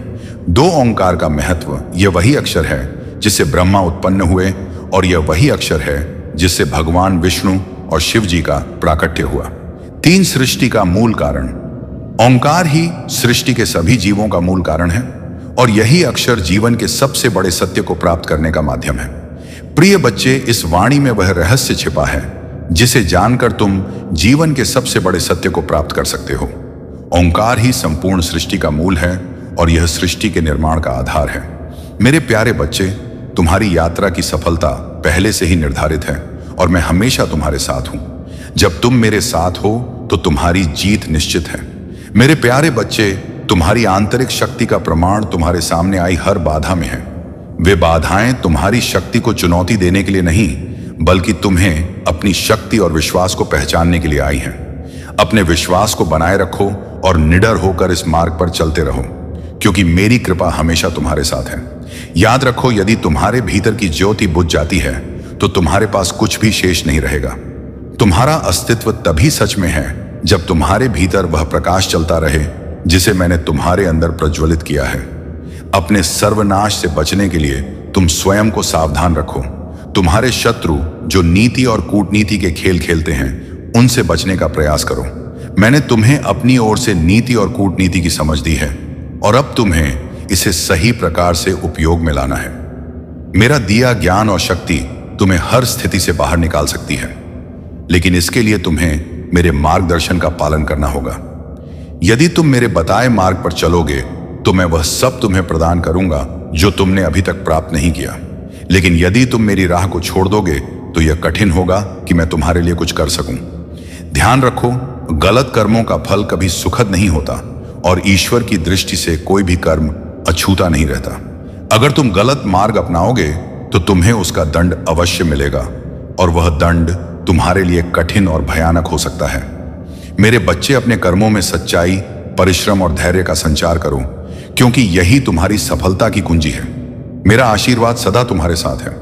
दो ओंकार का महत्व, यह वही अक्षर है जिससे ब्रह्मा उत्पन्न हुए और यह वही अक्षर है जिससे भगवान विष्णु और शिव जी का प्राकट्य हुआ। तीन, सृष्टि का मूल कारण। ओंकार ही सृष्टि के सभी जीवों का मूल कारण है और यही अक्षर जीवन के सबसे बड़े सत्य को प्राप्त करने का माध्यम है। प्रिय बच्चे, इस वाणी में वह रहस्य छिपा है जिसे जानकर तुम जीवन के सबसे बड़े सत्य को प्राप्त कर सकते हो। ओंकार ही संपूर्ण सृष्टि का मूल है और यह सृष्टि के निर्माण का आधार है। मेरे प्यारे बच्चे, तुम्हारी यात्रा की सफलता पहले से ही निर्धारित है और मैं हमेशा तुम्हारे साथ हूं। जब तुम मेरे साथ हो तो तुम्हारी जीत निश्चित है। मेरे प्यारे बच्चे, तुम्हारी आंतरिक शक्ति का प्रमाण तुम्हारे सामने आई हर बाधा में है। वे बाधाएं तुम्हारी शक्ति को चुनौती देने के लिए नहीं, बल्कि तुम्हें अपनी शक्ति और विश्वास को पहचानने के लिए आई हैं। अपने विश्वास को बनाए रखो और निडर होकर इस मार्ग पर चलते रहो, क्योंकि मेरी कृपा हमेशा तुम्हारे साथ है। याद रखो, यदि तुम्हारे भीतर की ज्योति बुझ जाती है तो तुम्हारे पास कुछ भी शेष नहीं रहेगा। तुम्हारा अस्तित्व तभी सच में है जब तुम्हारे भीतर वह प्रकाश चलता रहे जिसे मैंने तुम्हारे अंदर प्रज्वलित किया है। अपने सर्वनाश से बचने के लिए तुम स्वयं को सावधान रखो। तुम्हारे शत्रु जो नीति और कूटनीति के खेल खेलते हैं, उनसे बचने का प्रयास करो। मैंने तुम्हें अपनी ओर से नीति और कूटनीति की समझ दी है और अब तुम्हें इसे सही प्रकार से उपयोग में लाना है। मेरा दिया ज्ञान और शक्ति तुम्हें हर स्थिति से बाहर निकाल सकती है, लेकिन इसके लिए तुम्हें मेरे मार्गदर्शन का पालन करना होगा। यदि तुम मेरे बताए मार्ग पर चलोगे तो मैं वह सब तुम्हें प्रदान करूंगा जो तुमने अभी तक प्राप्त नहीं किया। लेकिन यदि तुम मेरी राह को छोड़ दोगे तो यह कठिन होगा कि मैं तुम्हारे लिए कुछ कर सकूं। ध्यान रखो, गलत कर्मों का फल कभी सुखद नहीं होता और ईश्वर की दृष्टि से कोई भी कर्म अछूता नहीं रहता। अगर तुम गलत मार्ग अपनाओगे तो तुम्हें उसका दंड अवश्य मिलेगा और वह दंड तुम्हारे लिए कठिन और भयानक हो सकता है। मेरे बच्चे, अपने कर्मों में सच्चाई, परिश्रम और धैर्य का संचार करो, क्योंकि यही तुम्हारी सफलता की कुंजी है। मेरा आशीर्वाद सदा तुम्हारे साथ है,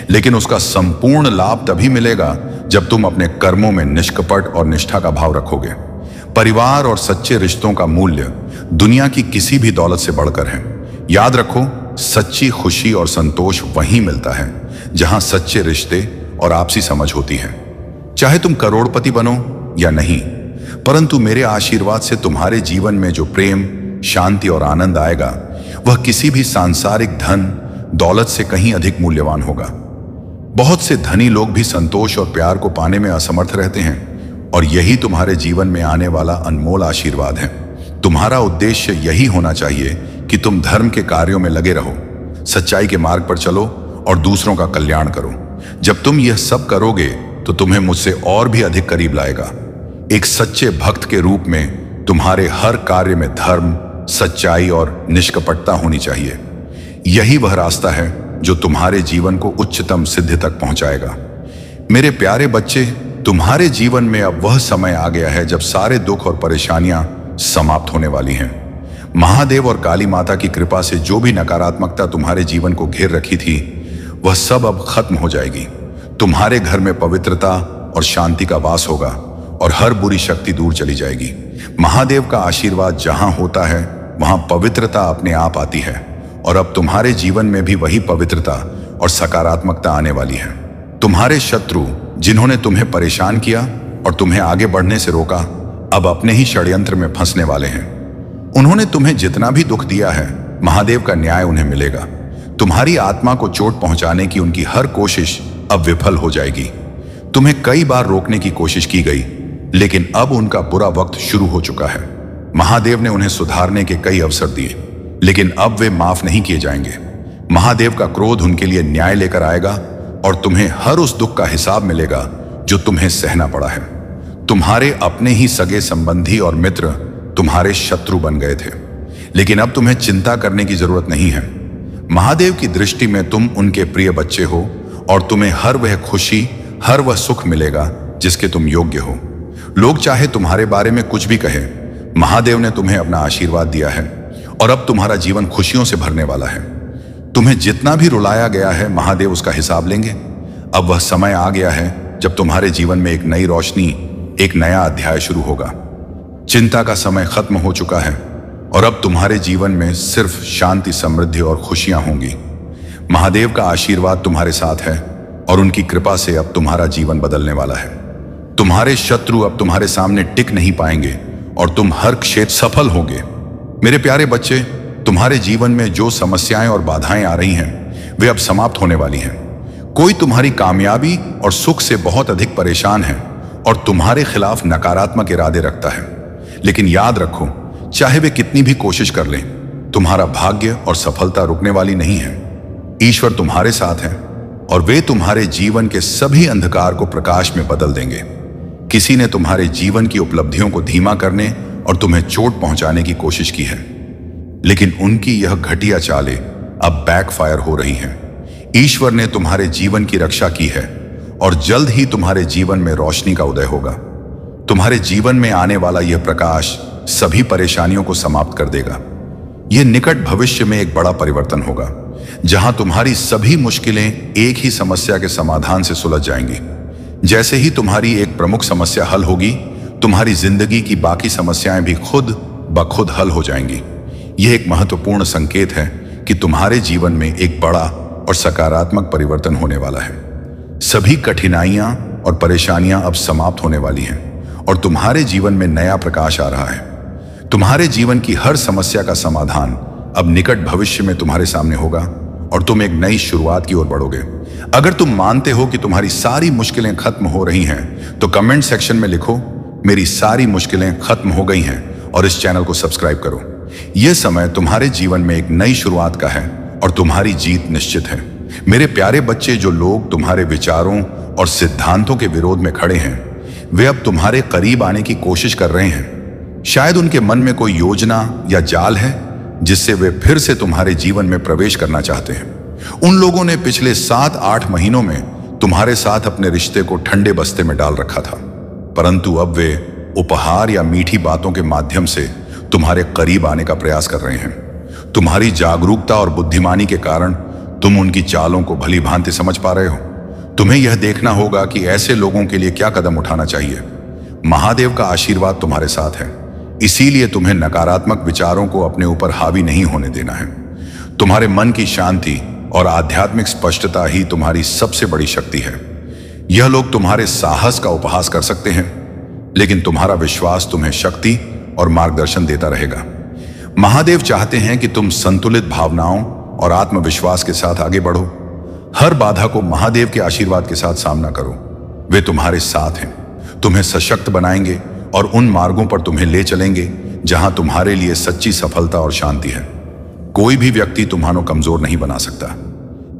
लेकिन उसका संपूर्ण लाभ तभी मिलेगा जब तुम अपने कर्मों में निष्कपट और निष्ठा का भाव रखोगे। परिवार और सच्चे रिश्तों का मूल्य दुनिया की किसी भी दौलत से बढ़कर है। याद रखो, सच्ची खुशी और संतोष वहीं मिलता है जहां सच्चे रिश्ते और आपसी समझ होती है। चाहे तुम करोड़पति बनो या नहीं, परंतु मेरे आशीर्वाद से तुम्हारे जीवन में जो प्रेम, शांति और आनंद आएगा वह किसी भी सांसारिक धन दौलत से कहीं अधिक मूल्यवान होगा। बहुत से धनी लोग भी संतोष और प्यार को पाने में असमर्थ रहते हैं और यही तुम्हारे जीवन में आने वाला अनमोल आशीर्वाद है। तुम्हारा उद्देश्य यही होना चाहिए कि तुम धर्म के कार्यों में लगे रहो, सच्चाई के मार्ग पर चलो और दूसरों का कल्याण करो। जब तुम यह सब करोगे तो तुम्हें मुझसे और भी अधिक करीब लाएगा। एक सच्चे भक्त के रूप में तुम्हारे हर कार्य में धर्म, सच्चाई और निष्कपटता होनी चाहिए। यही वह रास्ता है जो तुम्हारे जीवन को उच्चतम सिद्धि तक पहुंचाएगा। मेरे प्यारे बच्चे, तुम्हारे जीवन में अब वह समय आ गया है जब सारे दुख और परेशानियां समाप्त होने वाली हैं। महादेव और काली माता की कृपा से जो भी नकारात्मकता तुम्हारे जीवन को घेर रखी थी, वह सब अब खत्म हो जाएगी। तुम्हारे घर में पवित्रता और शांति का वास होगा और हर बुरी शक्ति दूर चली जाएगी। महादेव का आशीर्वाद जहां होता है वहां पवित्रता अपने आप आती है और अब तुम्हारे जीवन में भी वही पवित्रता और सकारात्मकता आने वाली है। तुम्हारे शत्रु जिन्होंने तुम्हें परेशान किया और तुम्हें आगे बढ़ने से रोका, अब अपने ही षड्यंत्र में फंसने वाले हैं। उन्होंने तुम्हें जितना भी दुख दिया है, महादेव का न्याय उन्हें मिलेगा। तुम्हारी आत्मा को चोट पहुंचाने की उनकी हर कोशिश अब विफल हो जाएगी। तुम्हें कई बार रोकने की कोशिश की गई, लेकिन अब उनका बुरा वक्त शुरू हो चुका है। महादेव ने उन्हें सुधारने के कई अवसर दिए, लेकिन अब वे माफ नहीं किए जाएंगे। महादेव का क्रोध उनके लिए न्याय लेकर आएगा और तुम्हें हर उस दुख का हिसाब मिलेगा जो तुम्हें सहना पड़ा है। तुम्हारे अपने ही सगे संबंधी और मित्र तुम्हारे शत्रु बन गए थे, लेकिन अब तुम्हें चिंता करने की जरूरत नहीं है। महादेव की दृष्टि में तुम उनके प्रिय बच्चे हो और तुम्हें हर वह खुशी, हर वह सुख मिलेगा जिसके तुम योग्य हो। लोग चाहे तुम्हारे बारे में कुछ भी कहे, महादेव ने तुम्हें अपना आशीर्वाद दिया है और अब तुम्हारा जीवन खुशियों से भरने वाला है। तुम्हें जितना भी रुलाया गया है, महादेव उसका हिसाब लेंगे। अब वह समय आ गया है जब तुम्हारे जीवन में एक नई रोशनी, एक नया अध्याय शुरू होगा। चिंता का समय खत्म हो चुका है और अब तुम्हारे जीवन में सिर्फ शांति, समृद्धि और खुशियां होंगी। महादेव का आशीर्वाद तुम्हारे साथ है और उनकी कृपा से अब तुम्हारा जीवन बदलने वाला है। तुम्हारे शत्रु अब तुम्हारे सामने टिक नहीं पाएंगे और तुम हर क्षेत्र सफल होगे। मेरे प्यारे बच्चे, तुम्हारे जीवन में जो समस्याएं और बाधाएं आ रही हैं, वे अब समाप्त होने वाली हैं। कोई तुम्हारी कामयाबी और सुख से बहुत अधिक परेशान है और तुम्हारे खिलाफ नकारात्मक इरादे रखता है, लेकिन याद रखो, चाहे वे कितनी भी कोशिश कर लें, तुम्हारा भाग्य और सफलता रुकने वाली नहीं है। ईश्वर तुम्हारे साथ है और वे तुम्हारे जीवन के सभी अंधकार को प्रकाश में बदल देंगे। किसी ने तुम्हारे जीवन की उपलब्धियों को धीमा करने और तुम्हें चोट पहुंचाने की कोशिश की है, लेकिन उनकी यह घटिया चालें अब बैकफायर हो रही हैं। ईश्वर ने तुम्हारे जीवन की रक्षा की है और जल्द ही तुम्हारे जीवन में रोशनी का उदय होगा। तुम्हारे जीवन में आने वाला यह प्रकाश सभी परेशानियों को समाप्त कर देगा। यह निकट भविष्य में एक बड़ा परिवर्तन होगा, जहां तुम्हारी सभी मुश्किलें एक ही समस्या के समाधान से सुलझ जाएंगी। जैसे ही तुम्हारी एक प्रमुख समस्या हल होगी, तुम्हारी जिंदगी की बाकी समस्याएं भी खुद ब खुद हल हो जाएंगी। यह एक महत्वपूर्ण संकेत है कि तुम्हारे जीवन में एक बड़ा और सकारात्मक परिवर्तन होने वाला है। सभी कठिनाइयां और परेशानियां अब समाप्त होने वाली हैं और तुम्हारे जीवन में नया प्रकाश आ रहा है। तुम्हारे जीवन की हर समस्या का समाधान अब निकट भविष्य में तुम्हारे सामने होगा और तुम एक नई शुरुआत की ओर बढ़ोगे। अगर तुम मानते हो कि तुम्हारी सारी मुश्किलें खत्म हो रही हैं, तो कमेंट सेक्शन में लिखो, मेरी सारी मुश्किलें खत्म हो गई हैं, और इस चैनल को सब्सक्राइब करो। यह समय तुम्हारे जीवन में एक नई शुरुआत का है और तुम्हारी जीत निश्चित है। मेरे प्यारे बच्चे, जो लोग तुम्हारे विचारों और सिद्धांतों के विरोध में खड़े हैं, वे अब तुम्हारे करीब आने की कोशिश कर रहे हैं। शायद उनके मन में कोई योजना या जाल है जिससे वे फिर से तुम्हारे जीवन में प्रवेश करना चाहते हैं। उन लोगों ने पिछले 7-8 महीनों में तुम्हारे साथ अपने रिश्ते को ठंडे बस्ते में डाल रखा था, परंतु अब वे उपहार या मीठी बातों के माध्यम से तुम्हारे करीब आने का प्रयास कर रहे हैं। तुम्हारी जागरूकता और बुद्धिमानी के कारण तुम उनकी चालों को भली भांति समझ पा रहे हो। तुम्हें यह देखना होगा कि ऐसे लोगों के लिए क्या कदम उठाना चाहिए। महादेव का आशीर्वाद तुम्हारे साथ है, इसीलिए तुम्हें नकारात्मक विचारों को अपने ऊपर हावी नहीं होने देना है। तुम्हारे मन की शांति और आध्यात्मिक स्पष्टता ही तुम्हारी सबसे बड़ी शक्ति है। यह लोग तुम्हारे साहस का उपहास कर सकते हैं, लेकिन तुम्हारा विश्वास तुम्हें शक्ति और मार्गदर्शन देता रहेगा। महादेव चाहते हैं कि तुम संतुलित भावनाओं और आत्मविश्वास के साथ आगे बढ़ो। हर बाधा को महादेव के आशीर्वाद के साथ सामना करो। वे तुम्हारे साथ हैं, तुम्हें सशक्त बनाएंगे और उन मार्गों पर तुम्हें ले चलेंगे जहां तुम्हारे लिए सच्ची सफलता और शांति है। कोई भी व्यक्ति तुम्हारा कमजोर नहीं बना सकता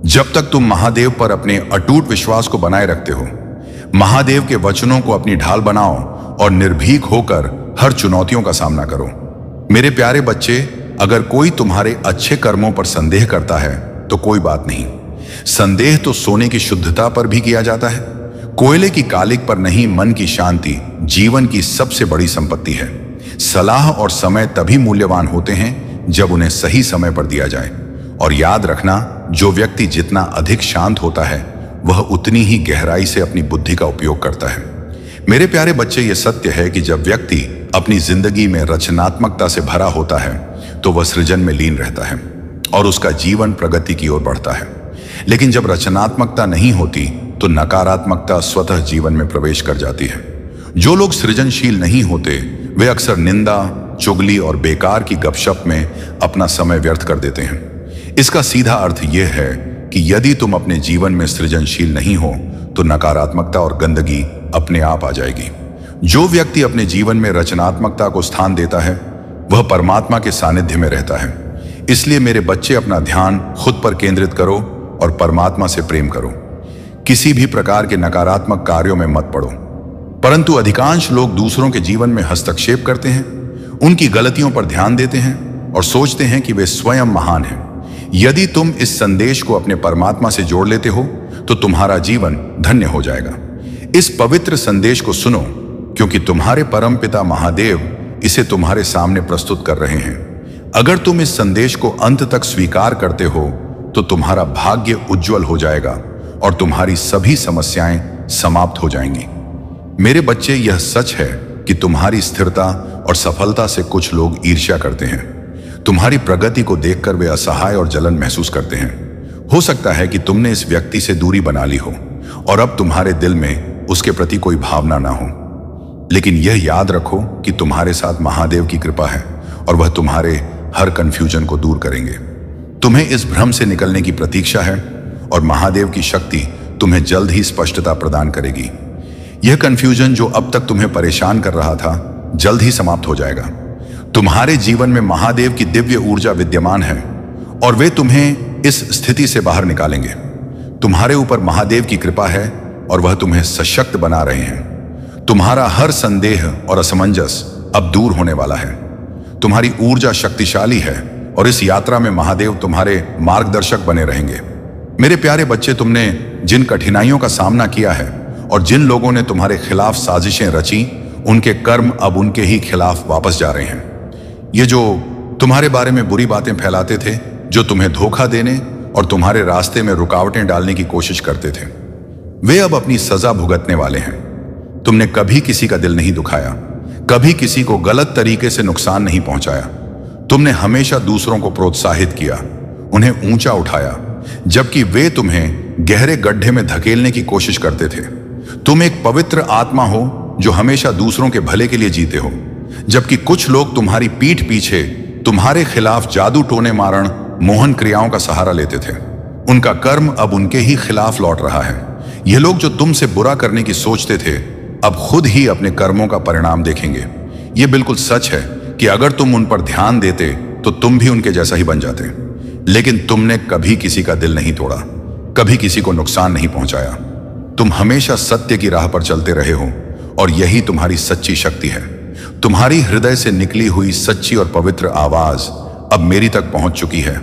जब तक तुम महादेव पर अपने अटूट विश्वास को बनाए रखते हो। महादेव के वचनों को अपनी ढाल बनाओ और निर्भीक होकर हर चुनौतियों का सामना करो। मेरे प्यारे बच्चे, अगर कोई तुम्हारे अच्छे कर्मों पर संदेह करता है तो कोई बात नहीं, संदेह तो सोने की शुद्धता पर भी किया जाता है। कोयले की कालिक पर नहीं, मन की शांति जीवन की सबसे बड़ी संपत्ति है। सलाह और समय तभी मूल्यवान होते हैं जब उन्हें सही समय पर दिया जाए। और याद रखना, जो व्यक्ति जितना अधिक शांत होता है वह उतनी ही गहराई से अपनी बुद्धि का उपयोग करता है। मेरे प्यारे बच्चे, यह सत्य है कि जब व्यक्ति अपनी जिंदगी में रचनात्मकता से भरा होता है तो वह सृजन में लीन रहता है और उसका जीवन प्रगति की ओर बढ़ता है। लेकिन जब रचनात्मकता नहीं होती तो नकारात्मकता स्वतः जीवन में प्रवेश कर जाती है। जो लोग सृजनशील नहीं होते वे अक्सर निंदा, चुगली और बेकार की गपशप में अपना समय व्यर्थ कर देते हैं। इसका सीधा अर्थ यह है कि यदि तुम अपने जीवन में सृजनशील नहीं हो तो नकारात्मकता और गंदगी अपने आप आ जाएगी। जो व्यक्ति अपने जीवन में रचनात्मकता को स्थान देता है वह परमात्मा के सानिध्य में रहता है। इसलिए मेरे बच्चे, अपना ध्यान खुद पर केंद्रित करो और परमात्मा से प्रेम करो। किसी भी प्रकार के नकारात्मक कार्यों में मत पड़ो। परंतु अधिकांश लोग दूसरों के जीवन में हस्तक्षेप करते हैं, उनकी गलतियों पर ध्यान देते हैं और सोचते हैं कि वे स्वयं महान हैं। यदि तुम इस संदेश को अपने परमात्मा से जोड़ लेते हो तो तुम्हारा जीवन धन्य हो जाएगा। इस पवित्र संदेश को सुनो, क्योंकि तुम्हारे परमपिता महादेव इसे तुम्हारे सामने प्रस्तुत कर रहे हैं। अगर तुम इस संदेश को अंत तक स्वीकार करते हो तो तुम्हारा भाग्य उज्जवल हो जाएगा और तुम्हारी सभी समस्याएं समाप्त हो जाएंगी। मेरे बच्चे, यह सच है कि तुम्हारी स्थिरता और सफलता से कुछ लोग ईर्ष्या करते हैं। तुम्हारी प्रगति को देखकर वे असहाय और जलन महसूस करते हैं। हो सकता है कि तुमने इस व्यक्ति से दूरी बना ली हो और अब तुम्हारे दिल में उसके प्रति कोई भावना ना हो। लेकिन यह याद रखो कि तुम्हारे साथ महादेव की कृपा है और वह तुम्हारे हर कंफ्यूजन को दूर करेंगे। तुम्हें इस भ्रम से निकलने की प्रतीक्षा है और महादेव की शक्ति तुम्हें जल्द ही स्पष्टता प्रदान करेगी। यह कंफ्यूजन जो अब तक तुम्हें परेशान कर रहा था जल्द ही समाप्त हो जाएगा। तुम्हारे जीवन में महादेव की दिव्य ऊर्जा विद्यमान है और वे तुम्हें इस स्थिति से बाहर निकालेंगे। तुम्हारे ऊपर महादेव की कृपा है और वह तुम्हें सशक्त बना रहे हैं। तुम्हारा हर संदेह और असमंजस अब दूर होने वाला है। तुम्हारी ऊर्जा शक्तिशाली है और इस यात्रा में महादेव तुम्हारे मार्गदर्शक बने रहेंगे। मेरे प्यारे बच्चे, तुमने जिन कठिनाइयों का सामना किया है और जिन लोगों ने तुम्हारे खिलाफ साजिशें रची, उनके कर्म अब उनके ही खिलाफ वापस जा रहे हैं। ये जो तुम्हारे बारे में बुरी बातें फैलाते थे, जो तुम्हें धोखा देने और तुम्हारे रास्ते में रुकावटें डालने की कोशिश करते थे, वे अब अपनी सजा भुगतने वाले हैं। तुमने कभी किसी का दिल नहीं दुखाया, कभी किसी को गलत तरीके से नुकसान नहीं पहुंचाया। तुमने हमेशा दूसरों को प्रोत्साहित किया, उन्हें ऊंचा उठाया, जबकि वे तुम्हें गहरे गड्ढे में धकेलने की कोशिश करते थे। तुम एक पवित्र आत्मा हो जो हमेशा दूसरों के भले के लिए जीते हो, जबकि कुछ लोग तुम्हारी पीठ पीछे तुम्हारे खिलाफ जादू, टोने मारण, मोहन क्रियाओं का सहारा लेते थे। उनका कर्म अब उनके ही खिलाफ लौट रहा है। ये लोग जो तुमसे बुरा करने की सोचते थे, अब खुद ही अपने कर्मों का परिणाम देखेंगे। ये बिल्कुल सच है कि अगर तुम उन पर ध्यान देते तो तुम भी उनके जैसा ही बन जाते। लेकिन तुमने कभी किसी का दिल नहीं तोड़ा, कभी किसी को नुकसान नहीं पहुंचाया। तुम हमेशा सत्य की राह पर चलते रहे हो और यही तुम्हारी सच्ची शक्ति है। तुम्हारी हृदय से निकली हुई सच्ची और पवित्र आवाज अब मेरी तक पहुंच चुकी है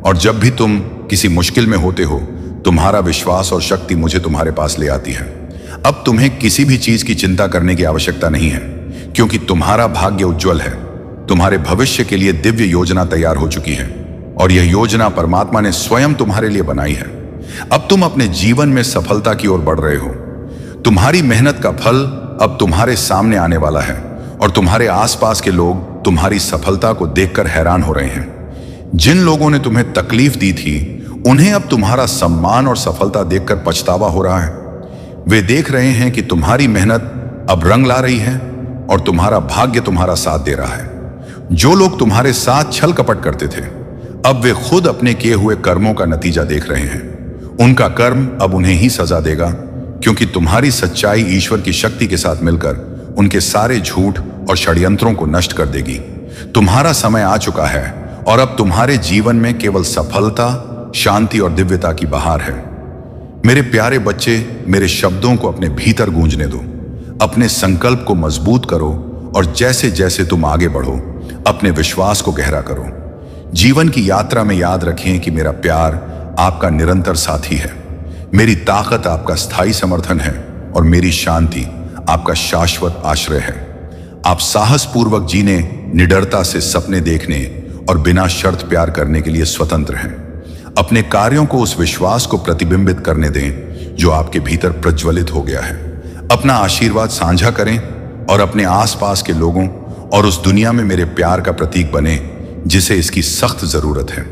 और जब भी तुम किसी मुश्किल में होते हो, तुम्हारा विश्वास और शक्ति मुझे तुम्हारे पास ले आती है। अब तुम्हें किसी भी चीज की चिंता करने की आवश्यकता नहीं है, क्योंकि तुम्हारा भाग्य उज्जवल है। तुम्हारे भविष्य के लिए दिव्य योजना तैयार हो चुकी है और यह योजना परमात्मा ने स्वयं तुम्हारे लिए बनाई है। अब तुम अपने जीवन में सफलता की ओर बढ़ रहे हो। तुम्हारी मेहनत का फल अब तुम्हारे सामने आने वाला है और तुम्हारे आसपास के लोग तुम्हारी सफलता को देखकर हैरान हो रहे हैं। जिन लोगों ने तुम्हें तकलीफ दी थी, उन्हें अब तुम्हारा सम्मान और सफलता देखकर पछतावा हो रहा है। वे देख रहे हैं कि तुम्हारी मेहनत अब रंग ला रही है और तुम्हारा भाग्य तुम्हारा साथ दे रहा है। जो लोग तुम्हारे साथ छल कपट करते थे, अब वे खुद अपने किए हुए कर्मों का नतीजा देख रहे हैं। उनका कर्म अब उन्हें ही सजा देगा, क्योंकि तुम्हारी सच्चाई ईश्वर की शक्ति के साथ मिलकर उनके सारे झूठ और षड्यंत्रों को नष्ट कर देगी। तुम्हारा समय आ चुका है और अब तुम्हारे जीवन में केवल सफलता, शांति और दिव्यता की बहार है। मेरे प्यारे बच्चे, मेरे शब्दों को अपने भीतर गूंजने दो। अपने संकल्प को मजबूत करो और जैसे जैसे तुम आगे बढ़ो, अपने विश्वास को गहरा करो। जीवन की यात्रा में याद रखें कि मेरा प्यार आपका निरंतर साथी है। मेरी ताकत आपका स्थायी समर्थन है और मेरी शांति आपका शाश्वत आश्रय है। आप साहसपूर्वक जीने, निडरता से सपने देखने और बिना शर्त प्यार करने के लिए स्वतंत्र हैं। अपने कार्यों को उस विश्वास को प्रतिबिंबित करने दें जो आपके भीतर प्रज्वलित हो गया है। अपना आशीर्वाद साझा करें और अपने आसपास के लोगों और उस दुनिया में मेरे प्यार का प्रतीक बने जिसे इसकी सख्त जरूरत है।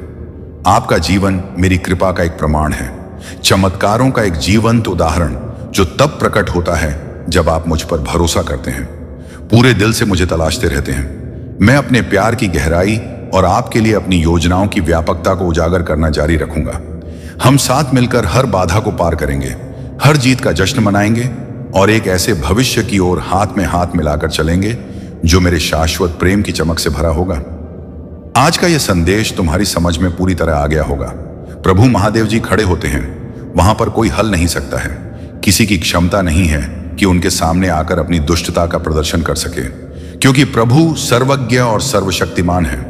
आपका जीवन मेरी कृपा का एक प्रमाण है, चमत्कारों का एक जीवंत उदाहरण जो तब प्रकट होता है जब आप मुझ पर भरोसा करते हैं, पूरे दिल से मुझे तलाशते रहते हैं। मैं अपने प्यार की गहराई और आपके लिए अपनी योजनाओं की व्यापकता को उजागर करना जारी रखूंगा। हम साथ मिलकर हर बाधा को पार करेंगे, हर जीत का जश्न मनाएंगे और एक ऐसे भविष्य की ओर हाथ में हाथ मिलाकर चलेंगे जो मेरे शाश्वत प्रेम की चमक से भरा होगा। आज का यह संदेश तुम्हारी समझ में पूरी तरह आ गया होगा। प्रभु महादेव जी खड़े होते हैं, वहां पर कोई हल नहीं सकता है। किसी की क्षमता नहीं है कि उनके सामने आकर अपनी दुष्टता का प्रदर्शन कर सके, क्योंकि प्रभु सर्वज्ञ और सर्वशक्तिमान है।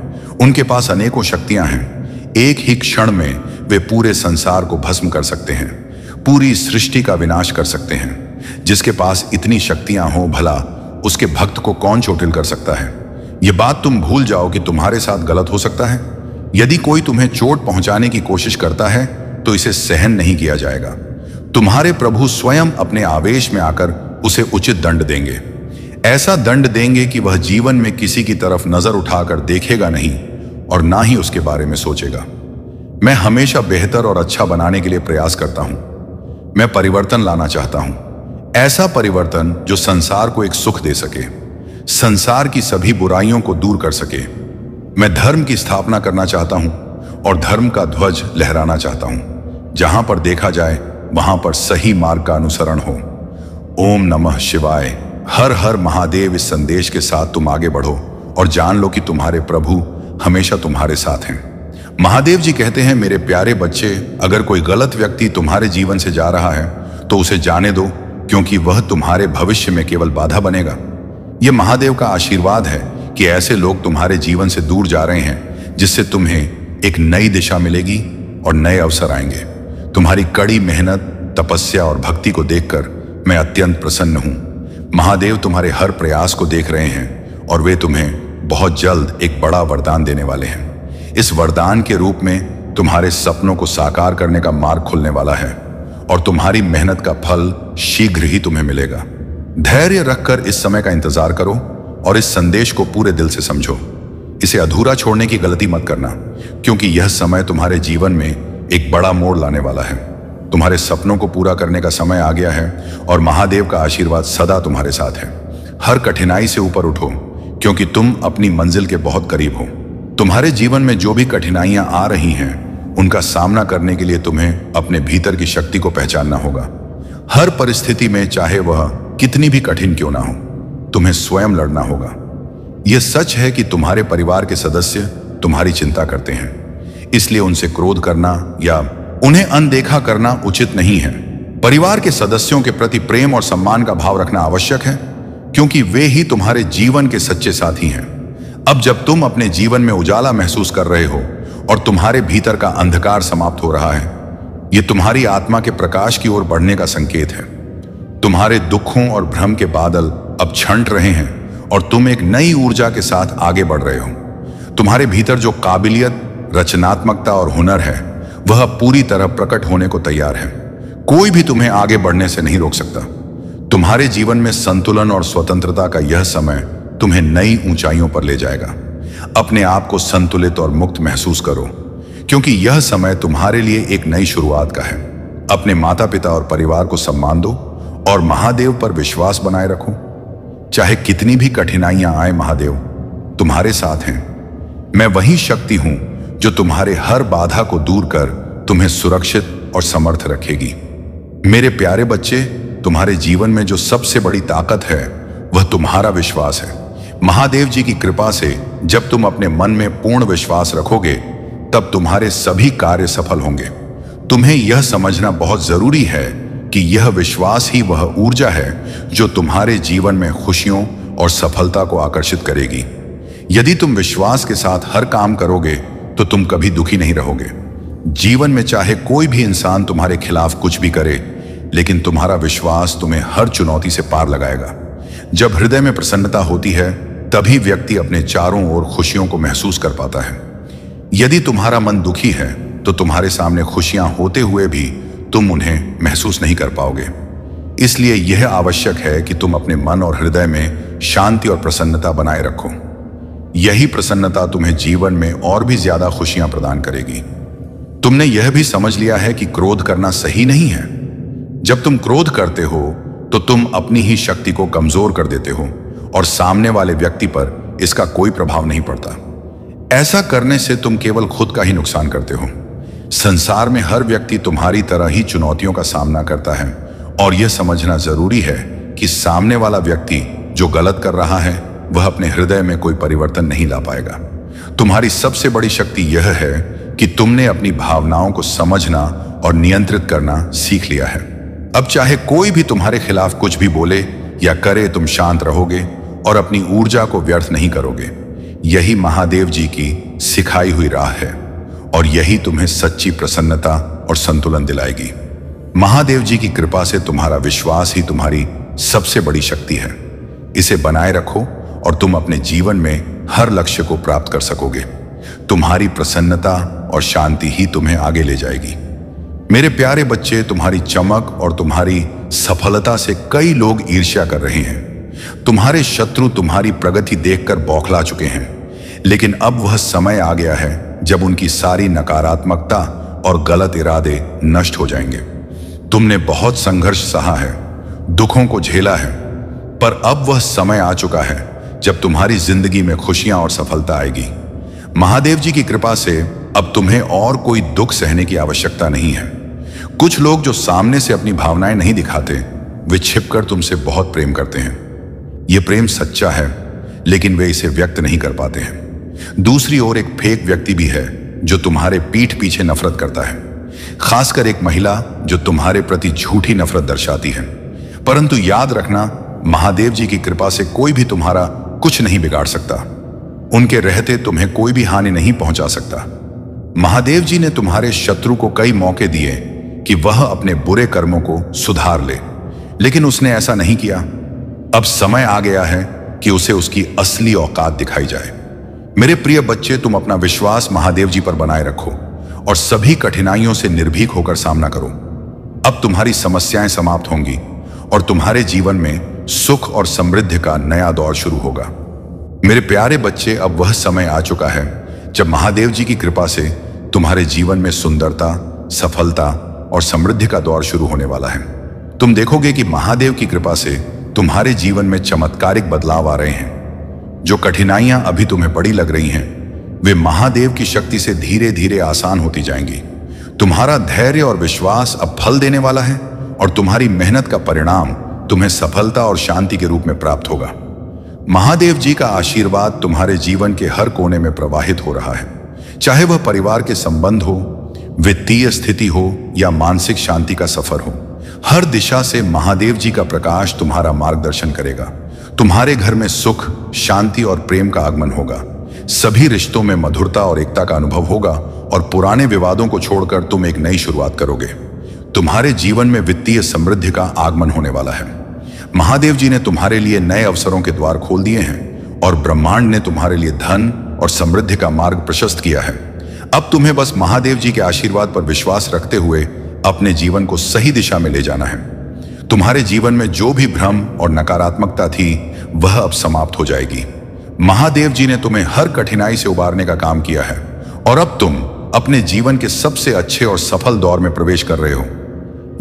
उनके पास अनेकों शक्तियां हैं। एक ही क्षण में वे पूरे संसार को भस्म कर सकते हैं, पूरी सृष्टि का विनाश कर सकते हैं। जिसके पास इतनी शक्तियां हो, भला उसके भक्त को कौन चोटिल कर सकता है? ये बात तुम भूल जाओ कि तुम्हारे साथ गलत हो सकता है। यदि कोई तुम्हें चोट पहुंचाने की कोशिश करता है तो इसे सहन नहीं किया जाएगा। तुम्हारे प्रभु स्वयं अपने आवेश में आकर उसे उचित दंड देंगे। ऐसा दंड देंगे कि वह जीवन में किसी की तरफ नजर उठाकर देखेगा नहीं और ना ही उसके बारे में सोचेगा। मैं हमेशा बेहतर और अच्छा बनाने के लिए प्रयास करता हूं। मैं परिवर्तन लाना चाहता हूं, ऐसा परिवर्तन जो संसार को एक सुख दे सके, संसार की सभी बुराइयों को दूर कर सके। मैं धर्म की स्थापना करना चाहता हूं और धर्म का ध्वज लहराना चाहता हूं। जहां पर देखा जाए वहां पर सही मार्ग का अनुसरण हो। ओम नमः शिवाय। हर हर महादेव। इस संदेश के साथ तुम आगे बढ़ो और जान लो कि तुम्हारे प्रभु हमेशा तुम्हारे साथ हैं। महादेव जी कहते हैं, मेरे प्यारे बच्चे, अगर कोई गलत व्यक्ति तुम्हारे जीवन से जा रहा है तो उसे जाने दो, क्योंकि वह तुम्हारे भविष्य में केवल बाधा बनेगा। यह महादेव का आशीर्वाद है कि ऐसे लोग तुम्हारे जीवन से दूर जा रहे हैं, जिससे तुम्हें एक नई दिशा मिलेगी और नए अवसर आएंगे। तुम्हारी कड़ी मेहनत, तपस्या और भक्ति को देखकर मैं अत्यंत प्रसन्न हूं। महादेव तुम्हारे हर प्रयास को देख रहे हैं और वे तुम्हें बहुत जल्द एक बड़ा वरदान देने वाले हैं। इस वरदान के रूप में तुम्हारे सपनों को साकार करने का मार्ग खुलने वाला है और तुम्हारी मेहनत का फल शीघ्र ही तुम्हें मिलेगा। धैर्य रखकर इस समय का इंतजार करो और इस संदेश को पूरे दिल से समझो। इसे अधूरा छोड़ने की गलती मत करना, क्योंकि यह समय तुम्हारे जीवन में एक बड़ा मोड़ लाने वाला है। तुम्हारे सपनों को पूरा करने का समय आ गया है और महादेव का आशीर्वाद सदा तुम्हारे साथ है। हर कठिनाई से ऊपर उठो, क्योंकि तुम अपनी मंजिल के बहुत करीब हो। तुम्हारे जीवन में जो भी कठिनाइयां आ रही हैं, उनका सामना करने के लिए तुम्हें अपने भीतर की शक्ति को पहचानना होगा। हर परिस्थिति में, चाहे वह कितनी भी कठिन क्यों ना हो, तुम्हें स्वयं लड़ना होगा। यह सच है कि तुम्हारे परिवार के सदस्य तुम्हारी चिंता करते हैं, इसलिए उनसे क्रोध करना या उन्हें अनदेखा करना उचित नहीं है। परिवार के सदस्यों के प्रति प्रेम और सम्मान का भाव रखना आवश्यक है, क्योंकि वे ही तुम्हारे जीवन के सच्चे साथी हैं। अब जब तुम अपने जीवन में उजाला महसूस कर रहे हो और तुम्हारे भीतर का अंधकार समाप्त हो रहा है, यह तुम्हारी आत्मा के प्रकाश की ओर बढ़ने का संकेत है। तुम्हारे दुखों और भ्रम के बादल अब छंट रहे हैं और तुम एक नई ऊर्जा के साथ आगे बढ़ रहे हो। तुम्हारे भीतर जो काबिलियत, रचनात्मकता और हुनर है, वह पूरी तरह प्रकट होने को तैयार है। कोई भी तुम्हें आगे बढ़ने से नहीं रोक सकता। तुम्हारे जीवन में संतुलन और स्वतंत्रता का यह समय तुम्हें नई ऊंचाइयों पर ले जाएगा। अपने आप को संतुलित और मुक्त महसूस करो, क्योंकि यह समय तुम्हारे लिए एक नई शुरुआत का है। अपने माता पिता और परिवार को सम्मान दो और महादेव पर विश्वास बनाए रखो। चाहे कितनी भी कठिनाइयां आए, महादेव तुम्हारे साथ हैं। मैं वही शक्ति हूं जो तुम्हारे हर बाधा को दूर कर तुम्हें सुरक्षित और समर्थ रखेगी। मेरे प्यारे बच्चे, तुम्हारे जीवन में जो सबसे बड़ी ताकत है वह तुम्हारा विश्वास है। महादेव जी की कृपा से जब तुम अपने मन में पूर्ण विश्वास रखोगे, तब तुम्हारे सभी कार्य सफल होंगे। तुम्हें यह समझना बहुत जरूरी है कि यह विश्वास ही वह ऊर्जा है जो तुम्हारे जीवन में खुशियों और सफलता को आकर्षित करेगी। यदि तुम विश्वास के साथ हर काम करोगे तो तुम कभी दुखी नहीं रहोगे। जीवन में चाहे कोई भी इंसान तुम्हारे खिलाफ कुछ भी करे, लेकिन तुम्हारा विश्वास तुम्हें हर चुनौती से पार लगाएगा। जब हृदय में प्रसन्नता होती है, तभी व्यक्ति अपने चारों ओर खुशियों को महसूस कर पाता है। यदि तुम्हारा मन दुखी है, तो तुम्हारे सामने खुशियां होते हुए भी तुम उन्हें महसूस नहीं कर पाओगे। इसलिए यह आवश्यक है कि तुम अपने मन और हृदय में शांति और प्रसन्नता बनाए रखो। यही प्रसन्नता तुम्हें जीवन में और भी ज्यादा खुशियां प्रदान करेगी। तुमने यह भी समझ लिया है कि क्रोध करना सही नहीं है। जब तुम क्रोध करते हो तो तुम अपनी ही शक्ति को कमजोर कर देते हो और सामने वाले व्यक्ति पर इसका कोई प्रभाव नहीं पड़ता। ऐसा करने से तुम केवल खुद का ही नुकसान करते हो। संसार में हर व्यक्ति तुम्हारी तरह ही चुनौतियों का सामना करता है, और यह समझना जरूरी है कि सामने वाला व्यक्ति जो गलत कर रहा है, वह अपने हृदय में कोई परिवर्तन नहीं ला पाएगा। तुम्हारी सबसे बड़ी शक्ति यह है कि तुमने अपनी भावनाओं को समझना और नियंत्रित करना सीख लिया है। अब चाहे कोई भी तुम्हारे खिलाफ कुछ भी बोले या करे, तुम शांत रहोगे और अपनी ऊर्जा को व्यर्थ नहीं करोगे। यही महादेव जी की सिखाई हुई राह है, और यही तुम्हें सच्ची प्रसन्नता और संतुलन दिलाएगी। महादेव जी की कृपा से तुम्हारा विश्वास ही तुम्हारी सबसे बड़ी शक्ति है। इसे बनाए रखो और तुम अपने जीवन में हर लक्ष्य को प्राप्त कर सकोगे। तुम्हारी प्रसन्नता और शांति ही तुम्हें आगे ले जाएगी। मेरे प्यारे बच्चे, तुम्हारी चमक और तुम्हारी सफलता से कई लोग ईर्ष्या कर रहे हैं। तुम्हारे शत्रु तुम्हारी प्रगति देखकर बौखला चुके हैं, लेकिन अब वह समय आ गया है जब उनकी सारी नकारात्मकता और गलत इरादे नष्ट हो जाएंगे। तुमने बहुत संघर्ष सहा है, दुखों को झेला है, पर अब वह समय आ चुका है जब तुम्हारी जिंदगी में खुशियां और सफलता आएगी। महादेव जी की कृपा से अब तुम्हें और कोई दुख सहने की आवश्यकता नहीं है। कुछ लोग जो सामने से अपनी भावनाएं नहीं दिखाते, वे छिपकर तुमसे बहुत प्रेम करते हैं। यह प्रेम सच्चा है, लेकिन वे इसे व्यक्त नहीं कर पाते हैं। दूसरी ओर एक फेक व्यक्ति भी है जो तुम्हारे पीठ पीछे नफरत करता है, खासकर एक महिला जो तुम्हारे प्रति झूठी नफरत दर्शाती है। परंतु याद रखना, महादेव जी की कृपा से कोई भी तुम्हारा कुछ नहीं बिगाड़ सकता। उनके रहते तुम्हें कोई भी हानि नहीं पहुंचा सकता। महादेव जी ने तुम्हारे शत्रु को कई मौके दिए कि वह अपने बुरे कर्मों को सुधार ले, लेकिन उसने ऐसा नहीं किया। अब समय आ गया है कि उसे उसकी असली औकात दिखाई जाए। मेरे प्रिय बच्चे, तुम अपना विश्वास महादेव जी पर बनाए रखो और सभी कठिनाइयों से निर्भीक होकर सामना करो। अब तुम्हारी समस्याएं समाप्त होंगी और तुम्हारे जीवन में सुख और समृद्धि का नया दौर शुरू होगा। मेरे प्यारे बच्चे, अब वह समय आ चुका है जब महादेव जी की कृपा से तुम्हारे जीवन में सुंदरता, सफलता और समृद्धि का दौर शुरू होने वाला है। तुम देखोगे कि महादेव की कृपा से तुम्हारे जीवन में चमत्कारिक बदलाव आ रहे हैं। जो कठिनाइयां अभी तुम्हें बड़ी लग रही हैं, वे महादेव की शक्ति से धीरे धीरे आसान होती जाएंगी। तुम्हारा धैर्य और विश्वास अब फल देने वाला है, और तुम्हारी मेहनत का परिणाम तुम्हें सफलता और शांति के रूप में प्राप्त होगा। महादेव जी का आशीर्वाद तुम्हारे जीवन के हर कोने में प्रवाहित हो रहा है, चाहे वह परिवार के संबंध हो, वित्तीय स्थिति हो या मानसिक शांति का सफर हो। हर दिशा से महादेव जी का प्रकाश तुम्हारा मार्गदर्शन करेगा। तुम्हारे घर में सुख, शांति और प्रेम का आगमन होगा। सभी रिश्तों में मधुरता और एकता का अनुभव होगा, और पुराने विवादों को छोड़कर तुम एक नई शुरुआत करोगे। तुम्हारे जीवन में वित्तीय समृद्धि का आगमन होने वाला है। महादेव जी ने तुम्हारे लिए नए अवसरों के द्वार खोल दिए हैं, और ब्रह्मांड ने तुम्हारे लिए धन और समृद्धि का मार्ग प्रशस्त किया है। अब तुम्हें बस महादेव जी के आशीर्वाद पर विश्वास रखते हुए अपने जीवन को सही दिशा में ले जाना है। तुम्हारे जीवन में जो भी भ्रम और नकारात्मकता थी, वह अब समाप्त हो जाएगी। महादेव जी ने तुम्हें हर कठिनाई से उबारने का काम किया है, और अब तुम अपने जीवन के सबसे अच्छे और सफल दौर में प्रवेश कर रहे हो।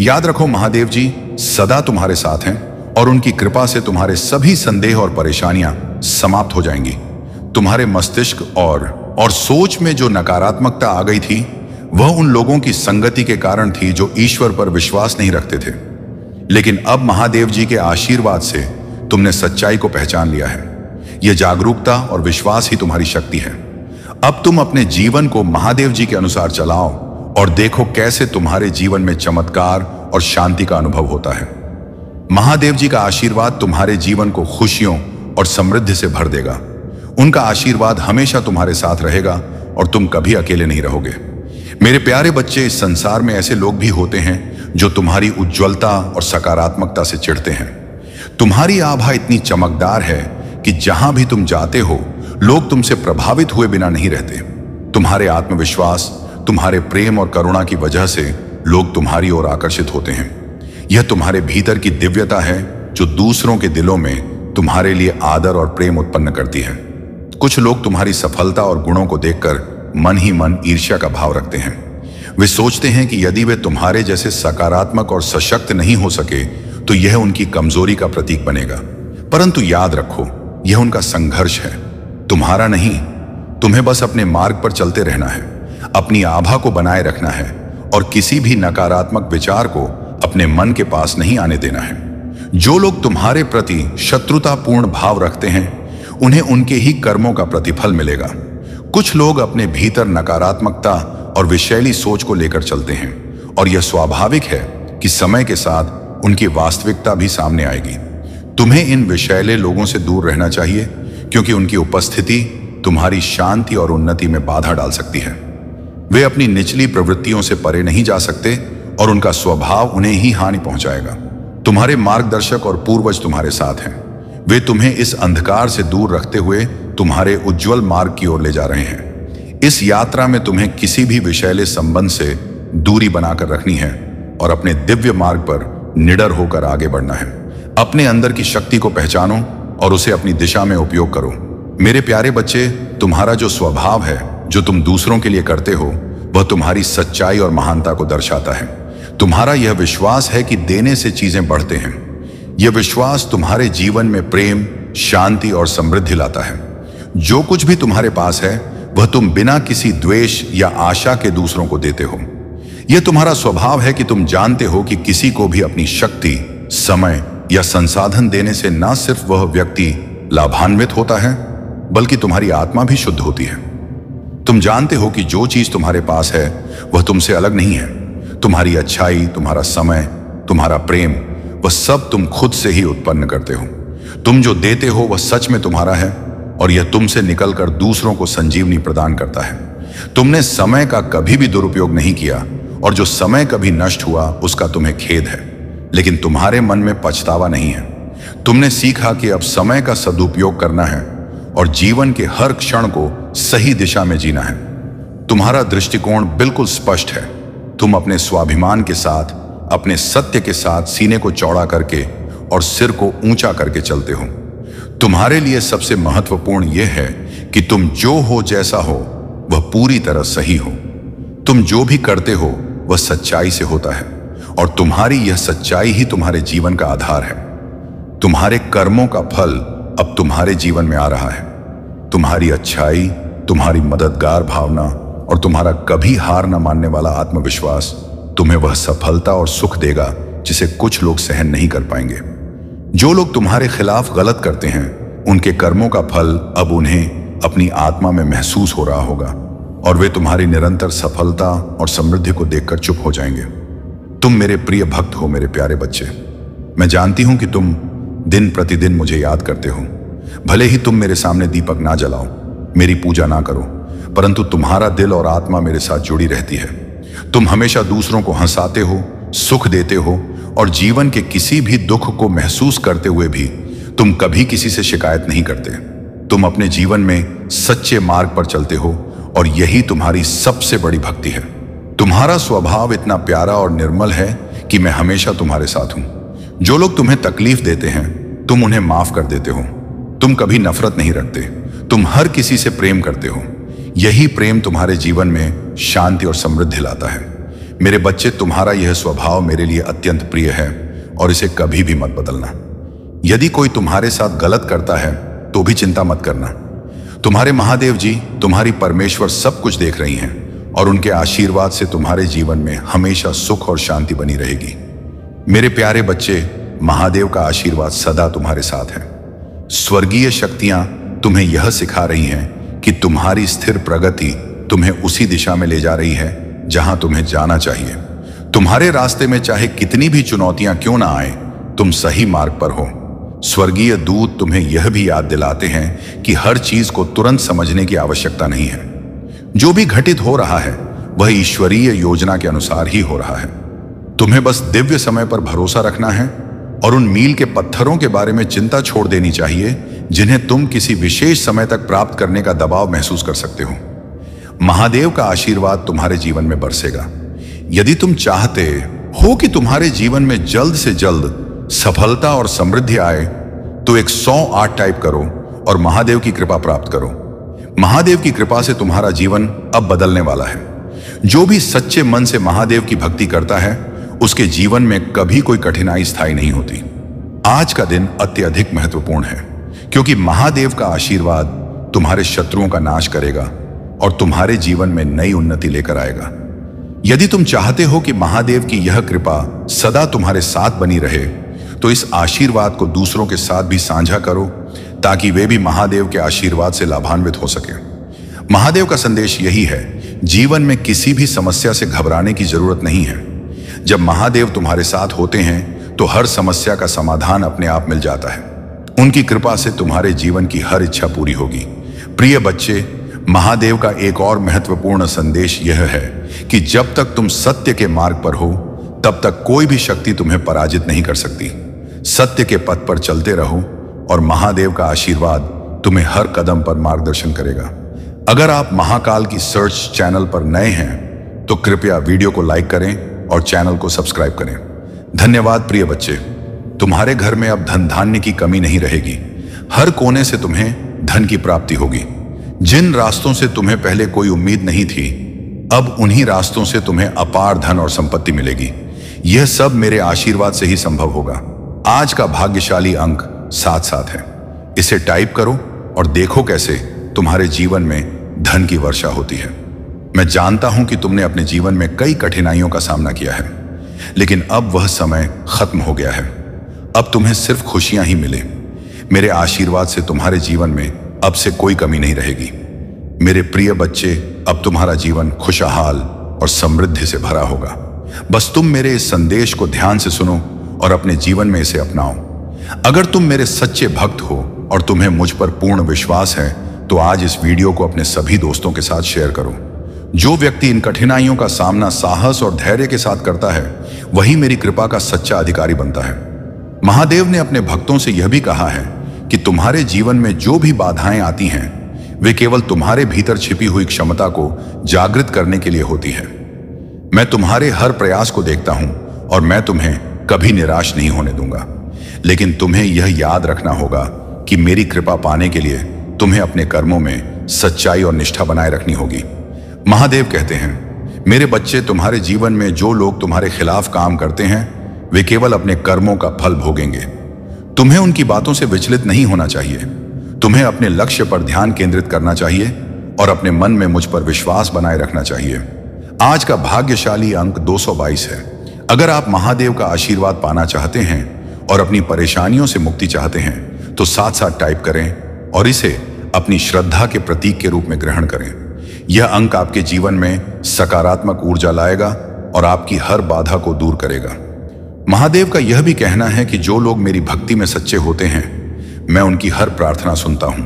याद रखो, महादेव जी सदा तुम्हारे साथ हैं, और उनकी कृपा से तुम्हारे सभी संदेह और परेशानियां समाप्त हो जाएंगी। तुम्हारे मस्तिष्क और सोच में जो नकारात्मकता आ गई थी, वह उन लोगों की संगति के कारण थी जो ईश्वर पर विश्वास नहीं रखते थे। लेकिन अब महादेव जी के आशीर्वाद से तुमने सच्चाई को पहचान लिया है। यह जागरूकता और विश्वास ही तुम्हारी शक्ति है। अब तुम अपने जीवन को महादेव जी के अनुसार चलाओ, और देखो कैसे तुम्हारे जीवन में चमत्कार और शांति का अनुभव होता है। महादेव जी का आशीर्वाद तुम्हारे जीवन को खुशियों और समृद्धि से भर देगा। उनका आशीर्वाद हमेशा तुम्हारे साथ रहेगा, और तुम कभी अकेले नहीं रहोगे। मेरे प्यारे बच्चे, इस संसार में ऐसे लोग भी होते हैं जो तुम्हारी उज्ज्वलता और सकारात्मकता से चिढ़ते हैं। तुम्हारी आभा इतनी चमकदार है कि जहां भी तुम जाते हो लोग तुमसे प्रभावित हुए बिना नहीं रहते। तुम्हारे आत्मविश्वास, तुम्हारे प्रेम और करुणा की वजह से लोग तुम्हारी ओर आकर्षित होते हैं। यह तुम्हारे भीतर की दिव्यता है जो दूसरों के दिलों में तुम्हारे लिए आदर और प्रेम उत्पन्न करती है। कुछ लोग तुम्हारी सफलता और गुणों को देखकर मन ही मन ईर्ष्या का भाव रखते हैं। वे सोचते हैं कि यदि वे तुम्हारे जैसे सकारात्मक और सशक्त नहीं हो सके तो यह उनकी कमजोरी का प्रतीक बनेगा। परंतु याद रखो, यह उनका संघर्ष है, तुम्हारा नहीं। तुम्हें बस अपने मार्ग पर चलते रहना है, अपनी आभा को बनाए रखना है और किसी भी नकारात्मक विचार को अपने मन के पास नहीं आने देना है। जो लोग तुम्हारे प्रति शत्रुतापूर्ण भाव रखते हैं उन्हें उनके ही कर्मों का प्रतिफल मिलेगा। कुछ लोग अपने भीतर नकारात्मकता और विषैली सोच को लेकर चलते हैं और यह स्वाभाविक है कि समय के साथ उनकी वास्तविकता भी सामने आएगी। तुम्हें इन विषैले लोगों से दूर रहना चाहिए क्योंकि उनकी उपस्थिति तुम्हारी शांति और उन्नति में बाधा डाल सकती है। वे अपनी निचली प्रवृत्तियों से परे नहीं जा सकते और उनका स्वभाव उन्हें ही हानि पहुंचाएगा। तुम्हारे मार्गदर्शक और पूर्वज तुम्हारे साथ हैं। वे तुम्हें इस अंधकार से दूर रखते हुए तुम्हारे उज्जवल मार्ग की ओर ले जा रहे हैं। इस यात्रा में तुम्हें किसी भी विषैले संबंध से दूरी बनाकर रखनी है और अपने दिव्य मार्ग पर निडर होकर आगे बढ़ना है। अपने अंदर की शक्ति को पहचानो और उसे अपनी दिशा में उपयोग करो। मेरे प्यारे बच्चे, तुम्हारा जो स्वभाव है, जो तुम दूसरों के लिए करते हो, वह तुम्हारी सच्चाई और महानता को दर्शाता है। तुम्हारा यह विश्वास है कि देने से चीजें बढ़ते हैं। यह विश्वास तुम्हारे जीवन में प्रेम, शांति और समृद्धि लाता है। जो कुछ भी तुम्हारे पास है वह तुम बिना किसी द्वेष या आशा के दूसरों को देते हो। यह तुम्हारा स्वभाव है कि तुम जानते हो कि किसी को भी अपनी शक्ति, समय या संसाधन देने से न सिर्फ वह व्यक्ति लाभान्वित होता है बल्कि तुम्हारी आत्मा भी शुद्ध होती है। तुम जानते हो कि जो चीज तुम्हारे पास है वह तुमसे अलग नहीं है। तुम्हारी अच्छाई, तुम्हारा समय, तुम्हारा प्रेम, वह सब तुम खुद से ही उत्पन्न करते हो। तुम जो देते हो वह सच में तुम्हारा है और यह तुमसे निकलकर दूसरों को संजीवनी प्रदान करता है। तुमने समय का कभी भी दुरुपयोग नहीं किया और जो समय कभी नष्ट हुआ उसका तुम्हें खेद है, लेकिन तुम्हारे मन में पछतावा नहीं है। तुमने सीखा कि अब समय का सदुपयोग करना है और जीवन के हर क्षण को सही दिशा में जीना है। तुम्हारा दृष्टिकोण बिल्कुल स्पष्ट है। तुम अपने स्वाभिमान के साथ, अपने सत्य के साथ सीने को चौड़ा करके और सिर को ऊंचा करके चलते हो। तुम्हारे लिए सबसे महत्वपूर्ण यह है कि तुम जो हो, जैसा हो, वह पूरी तरह सही हो। तुम जो भी करते हो वह सच्चाई से होता है और तुम्हारी यह सच्चाई ही तुम्हारे जीवन का आधार है। तुम्हारे कर्मों का फल अब तुम्हारे जीवन में आ रहा है। तुम्हारी अच्छाई, तुम्हारी मददगार भावना और तुम्हारा कभी हार न मानने वाला आत्मविश्वास तुम्हें वह सफलता और सुख देगा जिसे कुछ लोग सहन नहीं कर पाएंगे। जो लोग तुम्हारे खिलाफ गलत करते हैं उनके कर्मों का फल अब उन्हें अपनी आत्मा में महसूस हो रहा होगा और वे तुम्हारी निरंतर सफलता और समृद्धि को देखकर चुप हो जाएंगे। तुम मेरे प्रिय भक्त हो, मेरे प्यारे बच्चे। मैं जानती हूं कि तुम दिन प्रतिदिन मुझे याद करते हो। भले ही तुम मेरे सामने दीपक ना जलाओ, मेरी पूजा ना करो, परंतु तुम्हारा दिल और आत्मा मेरे साथ जुड़ी रहती है। तुम हमेशा दूसरों को हंसाते हो, सुख देते हो और जीवन के किसी भी दुख को महसूस करते हुए भी तुम कभी किसी से शिकायत नहीं करते। तुम अपने जीवन में सच्चे मार्ग पर चलते हो और यही तुम्हारी सबसे बड़ी भक्ति है। तुम्हारा स्वभाव इतना प्यारा और निर्मल है कि मैं हमेशा तुम्हारे साथ हूं। जो लोग तुम्हें तकलीफ देते हैं तुम उन्हें माफ कर देते हो। तुम कभी नफरत नहीं रखते, तुम हर किसी से प्रेम करते हो। यही प्रेम तुम्हारे जीवन में शांति और समृद्धि लाता है। मेरे बच्चे, तुम्हारा यह स्वभाव मेरे लिए अत्यंत प्रिय है और इसे कभी भी मत बदलना। यदि कोई तुम्हारे साथ गलत करता है तो भी चिंता मत करना। तुम्हारे महादेव जी, तुम्हारी परमेश्वर सब कुछ देख रही हैं और उनके आशीर्वाद से तुम्हारे जीवन में हमेशा सुख और शांति बनी रहेगी। मेरे प्यारे बच्चे, महादेव का आशीर्वाद सदा तुम्हारे साथ है। स्वर्गीय शक्तियां तुम्हें यह सिखा रही हैं कि तुम्हारी स्थिर प्रगति तुम्हें उसी दिशा में ले जा रही है जहां तुम्हें जाना चाहिए। तुम्हारे रास्ते में चाहे कितनी भी चुनौतियां क्यों ना आए, तुम सही मार्ग पर हो। स्वर्गीय दूत तुम्हें यह भी याद दिलाते हैं कि हर चीज को तुरंत समझने की आवश्यकता नहीं है। जो भी घटित हो रहा है वह ईश्वरीय योजना के अनुसार ही हो रहा है। तुम्हें बस दिव्य समय पर भरोसा रखना है और उन मील के पत्थरों के बारे में चिंता छोड़ देनी चाहिए जिन्हें तुम किसी विशेष समय तक प्राप्त करने का दबाव महसूस कर सकते हो। महादेव का आशीर्वाद तुम्हारे जीवन में बरसेगा। यदि तुम चाहते हो कि तुम्हारे जीवन में जल्द से जल्द सफलता और समृद्धि आए तो एक 108 टाइप करो और महादेव की कृपा प्राप्त करो। महादेव की कृपा से तुम्हारा जीवन अब बदलने वाला है। जो भी सच्चे मन से महादेव की भक्ति करता है उसके जीवन में कभी कोई कठिनाई स्थायी नहीं होती। आज का दिन अत्यधिक महत्वपूर्ण है क्योंकि महादेव का आशीर्वाद तुम्हारे शत्रुओं का नाश करेगा और तुम्हारे जीवन में नई उन्नति लेकर आएगा। यदि तुम चाहते हो कि महादेव की यह कृपा सदा तुम्हारे साथ बनी रहे तो इस आशीर्वाद को दूसरों के साथ भी साझा करो ताकि वे भी महादेव के आशीर्वाद से लाभान्वित हो सके। महादेव का संदेश यही है, जीवन में किसी भी समस्या से घबराने की जरूरत नहीं है। जब महादेव तुम्हारे साथ होते हैं तो हर समस्या का समाधान अपने आप मिल जाता है। उनकी कृपा से तुम्हारे जीवन की हर इच्छा पूरी होगी। प्रिय बच्चे, महादेव का एक और महत्वपूर्ण संदेश यह है कि जब तक तुम सत्य के मार्ग पर हो तब तक कोई भी शक्ति तुम्हें पराजित नहीं कर सकती। सत्य के पथ पर चलते रहो और महादेव का आशीर्वाद तुम्हें हर कदम पर मार्गदर्शन करेगा। अगर आप महाकाल की सर्च चैनल पर नए हैं तो कृपया वीडियो को लाइक करें और चैनल को सब्सक्राइब करें। धन्यवाद प्रिय बच्चे। तुम्हारे घर में अब धन धान्य की कमी नहीं रहेगी। हर कोने से तुम्हें धन की प्राप्ति होगी। जिन रास्तों से तुम्हें पहले कोई उम्मीद नहीं थी, अब उन्हीं रास्तों से तुम्हें अपार धन और संपत्ति मिलेगी। यह सब मेरे आशीर्वाद से ही संभव होगा। आज का भाग्यशाली अंक 7-7 है। इसे टाइप करो और देखो कैसे तुम्हारे जीवन में धन की वर्षा होती है। मैं जानता हूं कि तुमने अपने जीवन में कई कठिनाइयों का सामना किया है, लेकिन अब वह समय खत्म हो गया है। अब तुम्हें सिर्फ खुशियां ही मिले। मेरे आशीर्वाद से तुम्हारे जीवन में अब से कोई कमी नहीं रहेगी। मेरे प्रिय बच्चे, अब तुम्हारा जीवन खुशहाल और समृद्धि से भरा होगा। बस तुम मेरे इस संदेश को ध्यान से सुनो और अपने जीवन में इसे अपनाओ। अगर तुम मेरे सच्चे भक्त हो और तुम्हें मुझ पर पूर्ण विश्वास है तो आज इस वीडियो को अपने सभी दोस्तों के साथ शेयर करो। जो व्यक्ति इन कठिनाइयों का सामना साहस और धैर्य के साथ करता है वही मेरी कृपा का सच्चा अधिकारी बनता है। महादेव ने अपने भक्तों से यह भी कहा है कि तुम्हारे जीवन में जो भी बाधाएं आती हैं वे केवल तुम्हारे भीतर छिपी हुई क्षमता को जागृत करने के लिए होती है। मैं तुम्हारे हर प्रयास को देखता हूं और मैं तुम्हें कभी निराश नहीं होने दूंगा। लेकिन तुम्हें यह याद रखना होगा कि मेरी कृपा पाने के लिए तुम्हें अपने कर्मों में सच्चाई और निष्ठा बनाए रखनी होगी। महादेव कहते हैं, मेरे बच्चे, तुम्हारे जीवन में जो लोग तुम्हारे खिलाफ काम करते हैं वे केवल अपने कर्मों का फल भोगेंगे। तुम्हें उनकी बातों से विचलित नहीं होना चाहिए। तुम्हें अपने लक्ष्य पर ध्यान केंद्रित करना चाहिए और अपने मन में मुझ पर विश्वास बनाए रखना चाहिए। आज का भाग्यशाली अंक 222 है। अगर आप महादेव का आशीर्वाद पाना चाहते हैं और अपनी परेशानियों से मुक्ति चाहते हैं तो साथ साथ टाइप करें और इसे अपनी श्रद्धा के प्रतीक के रूप में ग्रहण करें। यह अंक आपके जीवन में सकारात्मक ऊर्जा लाएगा और आपकी हर बाधा को दूर करेगा। महादेव का यह भी कहना है कि जो लोग मेरी भक्ति में सच्चे होते हैं मैं उनकी हर प्रार्थना सुनता हूं।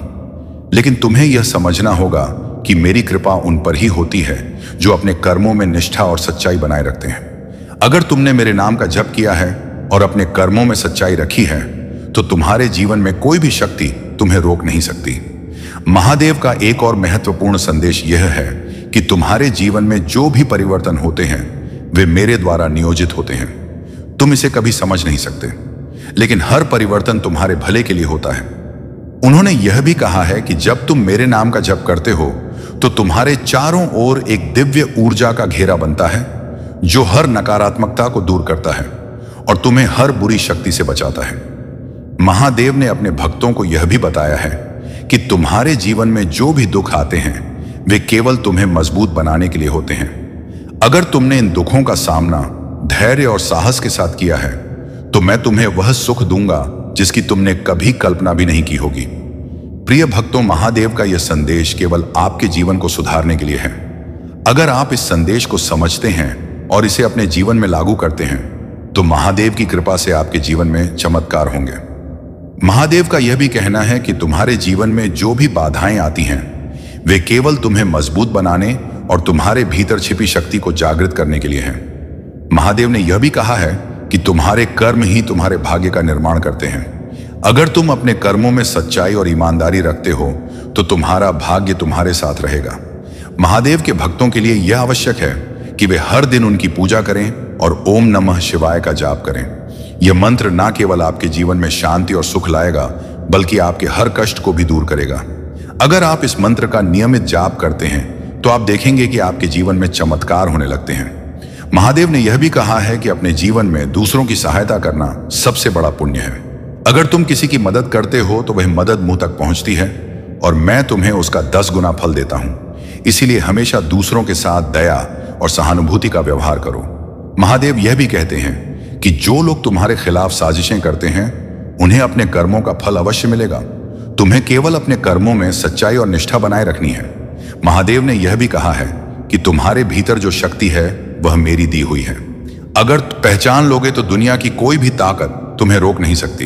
लेकिन तुम्हें यह समझना होगा कि मेरी कृपा उन पर ही होती है जो अपने कर्मों में निष्ठा और सच्चाई बनाए रखते हैं। अगर तुमने मेरे नाम का जप किया है और अपने कर्मों में सच्चाई रखी है तो तुम्हारे जीवन में कोई भी शक्ति तुम्हें रोक नहीं सकती। महादेव का एक और महत्वपूर्ण संदेश यह है कि तुम्हारे जीवन में जो भी परिवर्तन होते हैं वे मेरे द्वारा नियोजित होते हैं। तुम इसे कभी समझ नहीं सकते, लेकिन हर परिवर्तन तुम्हारे भले के लिए होता है। उन्होंने यह भी कहा है कि जब तुम मेरे नाम का जप करते हो तो तुम्हारे चारों ओर एक दिव्य ऊर्जा का घेरा बनता है जो हर नकारात्मकता को दूर करता है और तुम्हें हर बुरी शक्ति से बचाता है। महादेव ने अपने भक्तों को यह भी बताया है कि तुम्हारे जीवन में जो भी दुख आते हैं वे केवल तुम्हें मजबूत बनाने के लिए होते हैं। अगर तुमने इन दुखों का सामना धैर्य और साहस के साथ किया है तो मैं तुम्हें वह सुख दूंगा जिसकी तुमने कभी कल्पना भी नहीं की होगी। प्रिय भक्तों, महादेव का यह संदेश केवल आपके जीवन को सुधारने के लिए है। अगर आप इस संदेश को समझते हैं और इसे अपने जीवन में लागू करते हैं तो महादेव की कृपा से आपके जीवन में चमत्कार होंगे। महादेव का यह भी कहना है कि तुम्हारे जीवन में जो भी बाधाएं आती हैं वे केवल तुम्हें मजबूत बनाने और तुम्हारे भीतर छिपी शक्ति को जागृत करने के लिए हैं। महादेव ने यह भी कहा है कि तुम्हारे कर्म ही तुम्हारे भाग्य का निर्माण करते हैं। अगर तुम अपने कर्मों में सच्चाई और ईमानदारी रखते हो तो तुम्हारा भाग्य तुम्हारे साथ रहेगा। महादेव के भक्तों के लिए यह आवश्यक है कि वे हर दिन उनकी पूजा करें और ओम नमः शिवाय का जाप करें। यह मंत्र न केवल आपके जीवन में शांति और सुख लाएगा, बल्कि आपके हर कष्ट को भी दूर करेगा। अगर आप इस मंत्र का नियमित जाप करते हैं तो आप देखेंगे कि आपके जीवन में चमत्कार होने लगते हैं। महादेव ने यह भी कहा है कि अपने जीवन में दूसरों की सहायता करना सबसे बड़ा पुण्य है। अगर तुम किसी की मदद करते हो तो वह मदद मुंह तक पहुंचती है और मैं तुम्हें उसका 10 गुना फल देता हूं। इसीलिए हमेशा दूसरों के साथ दया और सहानुभूति का व्यवहार करो। महादेव यह भी कहते हैं कि जो लोग तुम्हारे खिलाफ साजिशें करते हैं उन्हें अपने कर्मों का फल अवश्य मिलेगा। तुम्हें केवल अपने कर्मों में सच्चाई और निष्ठा बनाए रखनी है। महादेव ने यह भी कहा है कि तुम्हारे भीतर जो शक्ति है वह मेरी दी हुई है। अगर पहचान लोगे तो दुनिया की कोई भी ताकत तुम्हें रोक नहीं सकती।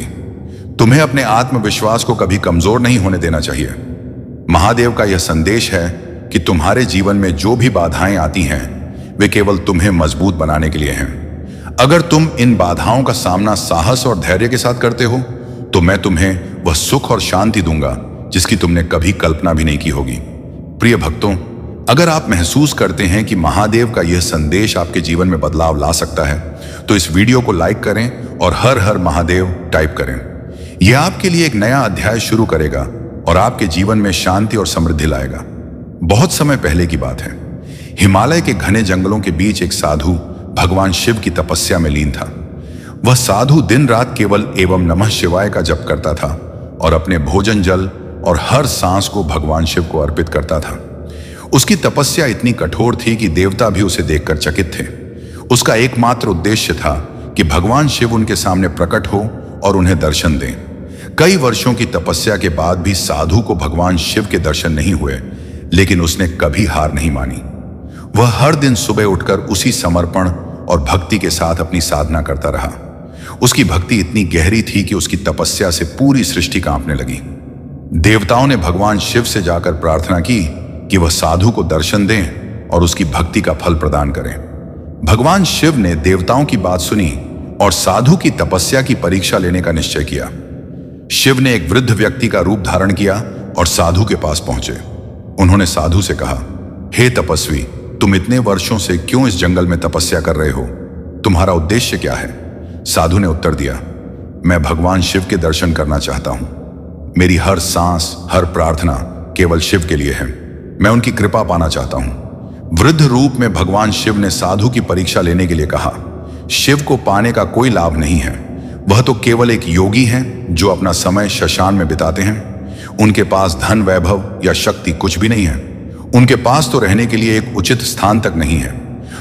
तुम्हें अपने आत्मविश्वास को कभी कमजोर नहीं होने देना चाहिए। महादेव का यह संदेश है कि तुम्हारे जीवन में जो भी बाधाएं आती हैं वे केवल तुम्हें मजबूत बनाने के लिए हैं। अगर तुम इन बाधाओं का सामना साहस और धैर्य के साथ करते हो तो मैं तुम्हें वह सुख और शांति दूंगा जिसकी तुमने कभी कल्पना भी नहीं की होगी। प्रिय भक्तों, अगर आप महसूस करते हैं कि महादेव का यह संदेश आपके जीवन में बदलाव ला सकता है तो इस वीडियो को लाइक करें और हर हर महादेव टाइप करें। यह आपके लिए एक नया अध्याय शुरू करेगा और आपके जीवन में शांति और समृद्धि लाएगा। बहुत समय पहले की बात है। हिमालय के घने जंगलों के बीच एक साधु भगवान शिव की तपस्या में लीन था। वह साधु दिन रात केवल एवं नमः शिवाय का जप करता था और अपने भोजन जल और हर सांस को भगवान शिव को अर्पित करता था। उसकी तपस्या इतनी कठोर थी कि देवता भी उसे देखकर चकित थे। उसका एकमात्र उद्देश्य था कि भगवान शिव उनके सामने प्रकट हो और उन्हें दर्शन दें। कई वर्षों की तपस्या के बाद भी साधु को भगवान शिव के दर्शन नहीं हुए, लेकिन उसने कभी हार नहीं मानी। वह हर दिन सुबह उठकर उसी समर्पण और भक्ति के साथ अपनी साधना करता रहा। उसकी भक्ति इतनी गहरी थी कि उसकी तपस्या से पूरी सृष्टि कांपने लगी। देवताओं ने भगवान शिव से जाकर प्रार्थना की कि वह साधु को दर्शन दें और उसकी भक्ति का फल प्रदान करें। भगवान शिव ने देवताओं की बात सुनी और साधु की तपस्या की परीक्षा लेने का निश्चय किया। शिव ने एक वृद्ध व्यक्ति का रूप धारण किया और साधु के पास पहुंचे। उन्होंने साधु से कहा, हे तपस्वी, तुम इतने वर्षों से क्यों इस जंगल में तपस्या कर रहे हो? तुम्हारा उद्देश्य क्या है? साधु ने उत्तर दिया, मैं भगवान शिव के दर्शन करना चाहता हूं। मेरी हर सांस, हर प्रार्थना केवल शिव के लिए है। मैं उनकी कृपा पाना चाहता हूं। वृद्ध रूप में भगवान शिव ने साधु की परीक्षा लेने के लिए कहा, शिव को पाने का कोई लाभ नहीं है। वह तो केवल एक योगी हैं जो अपना समय शशान में बिताते हैं। उनके पास धन, वैभव या शक्ति कुछ भी नहीं है। उनके पास तो रहने के लिए एक उचित स्थान तक नहीं है।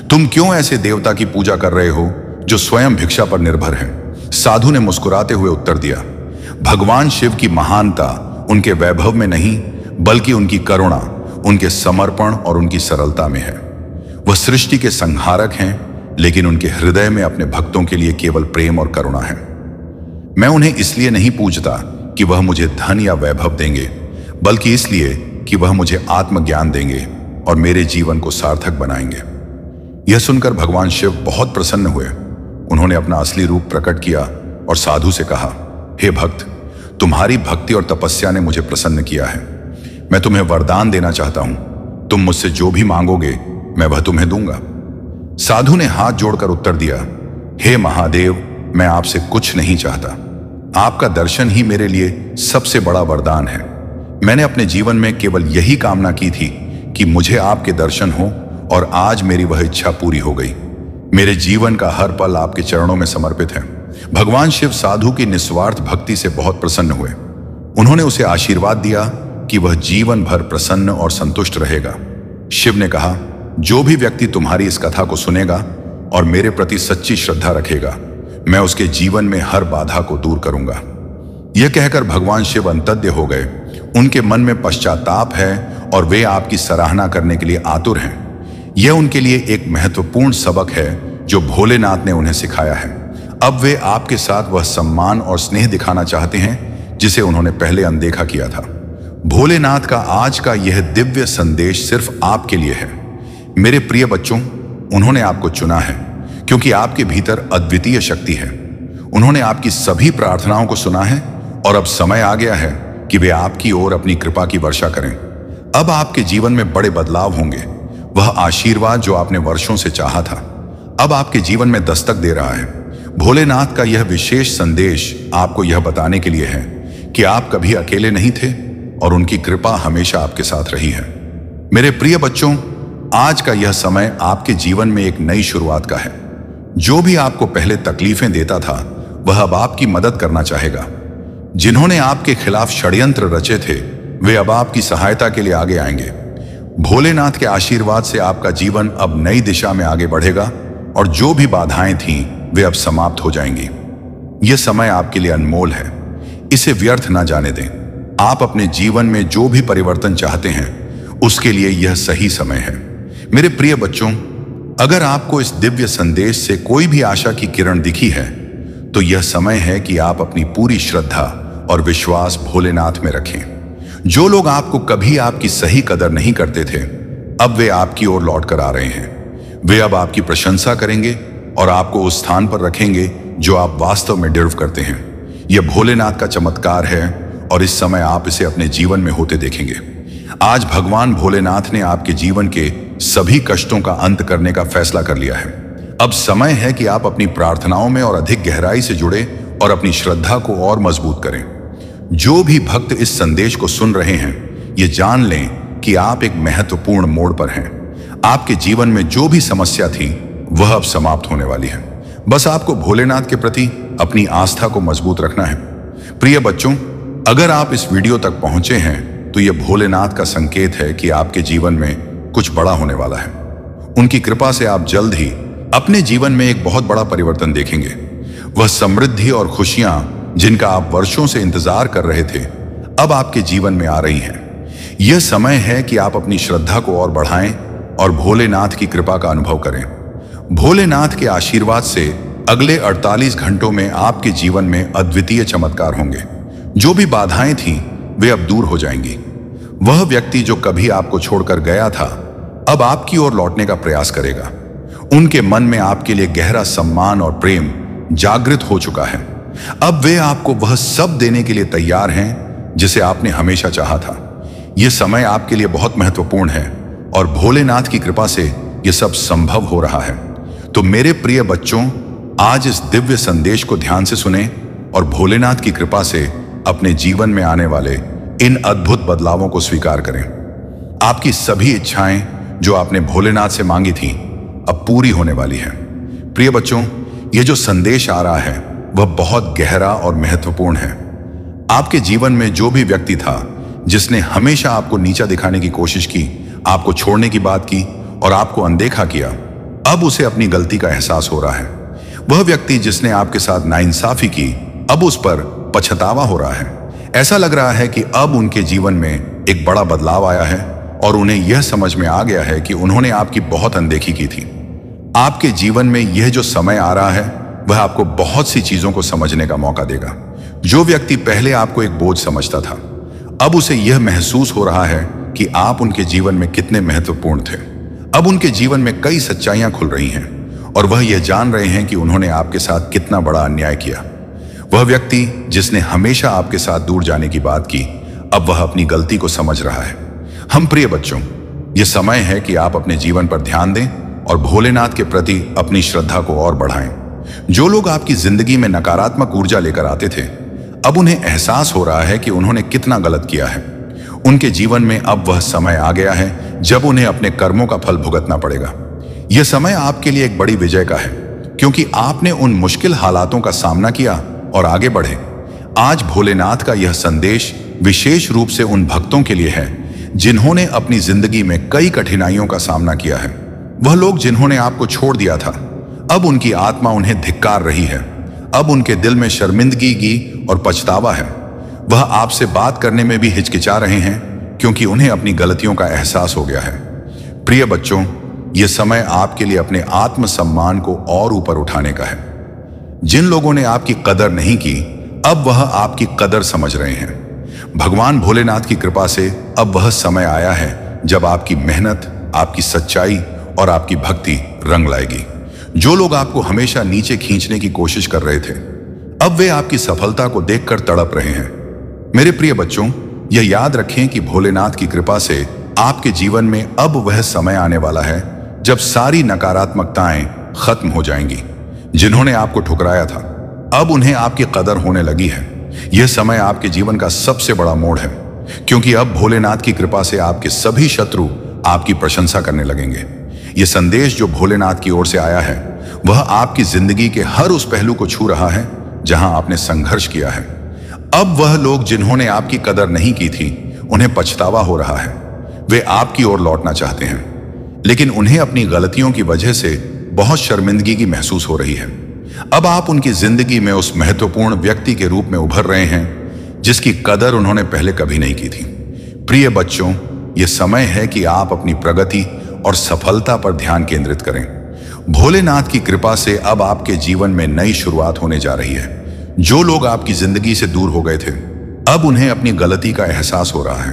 तुम क्यों ऐसे देवता की पूजा कर रहे हो जो स्वयं भिक्षा पर निर्भर है? साधु ने मुस्कुराते हुए उत्तर दिया, भगवान शिव की महानता उनके वैभव में नहीं बल्कि उनकी करुणा, उनके समर्पण और उनकी सरलता में है। वह सृष्टि के संहारक हैं, लेकिन उनके हृदय में अपने भक्तों के लिए केवल प्रेम और करुणा है। मैं उन्हें इसलिए नहीं पूजता कि वह मुझे धन या वैभव देंगे, बल्कि इसलिए कि वह मुझे आत्मज्ञान देंगे और मेरे जीवन को सार्थक बनाएंगे। यह सुनकर भगवान शिव बहुत प्रसन्न हुए। उन्होंने अपना असली रूप प्रकट किया और साधु से कहा, हे भक्त, तुम्हारी भक्ति और तपस्या ने मुझे प्रसन्न किया है। मैं तुम्हें वरदान देना चाहता हूं। तुम मुझसे जो भी मांगोगे मैं वह तुम्हें दूंगा। साधु ने हाथ जोड़कर उत्तर दिया, हे महादेव, मैं आपसे कुछ नहीं चाहता। आपका दर्शन ही मेरे लिए सबसे बड़ा वरदान है। मैंने अपने जीवन में केवल यही कामना की थी कि मुझे आपके दर्शन हो और आज मेरी वह इच्छा पूरी हो गई। मेरे जीवन का हर पल आपके चरणों में समर्पित है। भगवान शिव साधु की निस्वार्थ भक्ति से बहुत प्रसन्न हुए। उन्होंने उसे आशीर्वाद दिया कि वह जीवन भर प्रसन्न और संतुष्ट रहेगा। शिव ने कहा, जो भी व्यक्ति तुम्हारी इस कथा को सुनेगा और मेरे प्रति सच्ची श्रद्धा रखेगा, मैं उसके जीवन में हर बाधा को दूर करूंगा। यह कहकर भगवान शिव अंतर्ध्य हो गए। उनके मन में पश्चाताप है और वे आपकी सराहना करने के लिए आतुर हैं। यह उनके लिए एक महत्वपूर्ण सबक है जो भोलेनाथ ने उन्हें सिखाया है। अब वे आपके साथ वह सम्मान और स्नेह दिखाना चाहते हैं जिसे उन्होंने पहले अनदेखा किया था। भोलेनाथ का आज का यह दिव्य संदेश सिर्फ आपके लिए है। मेरे प्रिय बच्चों, उन्होंने आपको चुना है क्योंकि आपके भीतर अद्वितीय शक्ति है। उन्होंने आपकी सभी प्रार्थनाओं को सुना है और अब समय आ गया है कि वे आपकी ओर अपनी कृपा की वर्षा करें। अब आपके जीवन में बड़े बदलाव होंगे। वह आशीर्वाद जो आपने वर्षों से चाहा था, अब आपके जीवन में दस्तक दे रहा है। भोलेनाथ का यह विशेष संदेश आपको यह बताने के लिए है कि आप कभी अकेले नहीं थे और उनकी कृपा हमेशा आपके साथ रही है। मेरे प्रिय बच्चों, आज का यह समय आपके जीवन में एक नई शुरुआत का है। जो भी आपको पहले तकलीफें देता था, वह अब आपकी मदद करना चाहेगा। जिन्होंने आपके खिलाफ षड्यंत्र रचे थे, वे अब आपकी सहायता के लिए आगे आएंगे। भोलेनाथ के आशीर्वाद से आपका जीवन अब नई दिशा में आगे बढ़ेगा और जो भी बाधाएं थीं, वे अब समाप्त हो जाएंगी। यह समय आपके लिए अनमोल है, इसे व्यर्थ ना जाने दें। आप अपने जीवन में जो भी परिवर्तन चाहते हैं, उसके लिए यह सही समय है। मेरे प्रिय बच्चों, अगर आपको इस दिव्य संदेश से कोई भी आशा की किरण दिखी है, तो यह समय है कि आप अपनी पूरी श्रद्धा और विश्वास भोलेनाथ में रखें। जो लोग आपको कभी आपकी सही कदर नहीं करते थे, अब वे आपकी ओर लौट कर आ रहे हैं। वे अब आपकी प्रशंसा करेंगे और आपको उस स्थान पर रखेंगे जो आप वास्तव में डिजर्व करते हैं। यह भोलेनाथ का चमत्कार है और इस समय आप इसे अपने जीवन में होते देखेंगे। आज भगवान भोलेनाथ ने आपके जीवन के सभी कष्टों का अंत करने का फैसला कर लिया है। अब समय है कि आप अपनी प्रार्थनाओं में और अधिक गहराई से जुड़े और अपनी श्रद्धा को और मजबूत करें। जो भी भक्त इस संदेश को सुन रहे हैं, ये जान लें कि आप एक महत्वपूर्ण मोड़ पर हैं। आपके जीवन में जो भी समस्या थी, वह अब समाप्त होने वाली है। बस आपको भोलेनाथ के प्रति अपनी आस्था को मजबूत रखना है। प्रिय बच्चों, अगर आप इस वीडियो तक पहुंचे हैं, तो यह भोलेनाथ का संकेत है कि आपके जीवन में कुछ बड़ा होने वाला है। उनकी कृपा से आप जल्द ही अपने जीवन में एक बहुत बड़ा परिवर्तन देखेंगे। वह समृद्धि और खुशियां जिनका आप वर्षों से इंतजार कर रहे थे, अब आपके जीवन में आ रही हैं। यह समय है कि आप अपनी श्रद्धा को और बढ़ाएं और भोलेनाथ की कृपा का अनुभव करें। भोलेनाथ के आशीर्वाद से अगले 48 घंटों में आपके जीवन में अद्वितीय चमत्कार होंगे। जो भी बाधाएं थीं, वे अब दूर हो जाएंगी। वह व्यक्ति जो कभी आपको छोड़कर गया था, अब आपकी ओर लौटने का प्रयास करेगा। उनके मन में आपके लिए गहरा सम्मान और प्रेम जागृत हो चुका है। अब वे आपको वह सब देने के लिए तैयार हैं जिसे आपने हमेशा चाहा था। यह समय आपके लिए बहुत महत्वपूर्ण है और भोलेनाथ की कृपा से यह सब संभव हो रहा है। तो मेरे प्रिय बच्चों, आज इस दिव्य संदेश को ध्यान से सुने और भोलेनाथ की कृपा से अपने जीवन में आने वाले इन अद्भुत बदलावों को स्वीकार करें। आपकी सभी इच्छाएं जो आपने भोलेनाथ से मांगी थी, अब पूरी होने वाली है। प्रिय बच्चों, यह जो संदेश आ रहा है, वह बहुत गहरा और महत्वपूर्ण है। आपके जीवन में जो भी व्यक्ति था जिसने हमेशा आपको नीचा दिखाने की कोशिश की, आपको छोड़ने की बात की और आपको अनदेखा किया, अब उसे अपनी गलती का एहसास हो रहा है। वह व्यक्ति जिसने आपके साथ नाइंसाफी की, अब उस पर पछतावा हो रहा है। ऐसा लग रहा है कि अब उनके जीवन में एक बड़ा बदलाव आया है और उन्हें यह समझ में आ गया है कि उन्होंने आपकी बहुत अनदेखी की थी। आपके जीवन में यह जो समय आ रहा है, वह आपको बहुत सी चीजों को समझने का मौका देगा। जो व्यक्ति पहले आपको एक बोझ समझता था, अब उसे यह महसूस हो रहा है कि आप उनके जीवन में कितने महत्वपूर्ण थे। अब उनके जीवन में कई सच्चाइयां खुल रही हैं और वह यह जान रहे हैं कि उन्होंने आपके साथ कितना बड़ा अन्याय किया। वह व्यक्ति जिसने हमेशा आपके साथ दूर जाने की बात की, अब वह अपनी गलती को समझ रहा है। हम प्रिय बच्चों, यह समय है कि आप अपने जीवन पर ध्यान दें और भोलेनाथ के प्रति अपनी श्रद्धा को और बढ़ाएं। जो लोग आपकी जिंदगी में नकारात्मक ऊर्जा लेकर आते थे, अब उन्हें एहसास हो रहा है कि उन्होंने कितना गलत किया है। उनके जीवन में अब वह समय आ गया है जब उन्हें अपने कर्मों का फल भुगतना पड़ेगा। यह समय आपके लिए एक बड़ी विजय का है, क्योंकि आपने उन मुश्किल हालातों का सामना किया और आगे बढ़े। आज भोलेनाथ का यह संदेश विशेष रूप से उन भक्तों के लिए है जिन्होंने अपनी जिंदगी में कई कठिनाइयों का सामना किया है। वह लोग जिन्होंने आपको छोड़ दिया था, अब उनकी आत्मा उन्हें धिक्कार रही है। अब उनके दिल में शर्मिंदगी और पछतावा है। वह आपसे बात करने में भी हिचकिचा रहे हैं, क्योंकि उन्हें अपनी गलतियों का एहसास हो गया है। प्रिय बच्चों, यह समय आपके लिए अपने आत्मसम्मान को और ऊपर उठाने का है। जिन लोगों ने आपकी कदर नहीं की, अब वह आपकी कदर समझ रहे हैं। भगवान भोलेनाथ की कृपा से अब वह समय आया है जब आपकी मेहनत, आपकी सच्चाई और आपकी भक्ति रंग लाएगी। जो लोग आपको हमेशा नीचे खींचने की कोशिश कर रहे थे, अब वे आपकी सफलता को देखकर तड़प रहे हैं। मेरे प्रिय बच्चों, यह याद रखें कि भोलेनाथ की कृपा से आपके जीवन में अब वह समय आने वाला है जब सारी नकारात्मकताएं खत्म हो जाएंगी। जिन्होंने आपको ठुकराया था, अब उन्हें आपकी कदर होने लगी है। यह समय आपके जीवन का सबसे बड़ा मोड़ है, क्योंकि अब भोलेनाथ की कृपा से आपके सभी शत्रु आपकी प्रशंसा करने लगेंगे। यह संदेश जो भोलेनाथ की ओर से आया है, वह आपकी जिंदगी के हर उस पहलू को छू रहा है जहां आपने संघर्ष किया है। अब वह लोग जिन्होंने आपकी कदर नहीं की थी, उन्हें पछतावा हो रहा है। वे आपकी ओर लौटना चाहते हैं, लेकिन उन्हें अपनी गलतियों की वजह से बहुत शर्मिंदगी की महसूस हो रही है। अब आप उनकी जिंदगी में उस महत्वपूर्ण व्यक्ति के रूप में उभर रहे हैं जिसकी कदर उन्होंने पहले कभी नहीं की थी। प्रिय बच्चों, यह समय है कि आप अपनी प्रगति और सफलता पर ध्यान केंद्रित करें। भोलेनाथ की कृपा से अब आपके जीवन में नई शुरुआत होने जा रही है। जो लोग आपकी जिंदगी से दूर हो गए थे, अब उन्हें अपनी गलती का एहसास हो रहा है।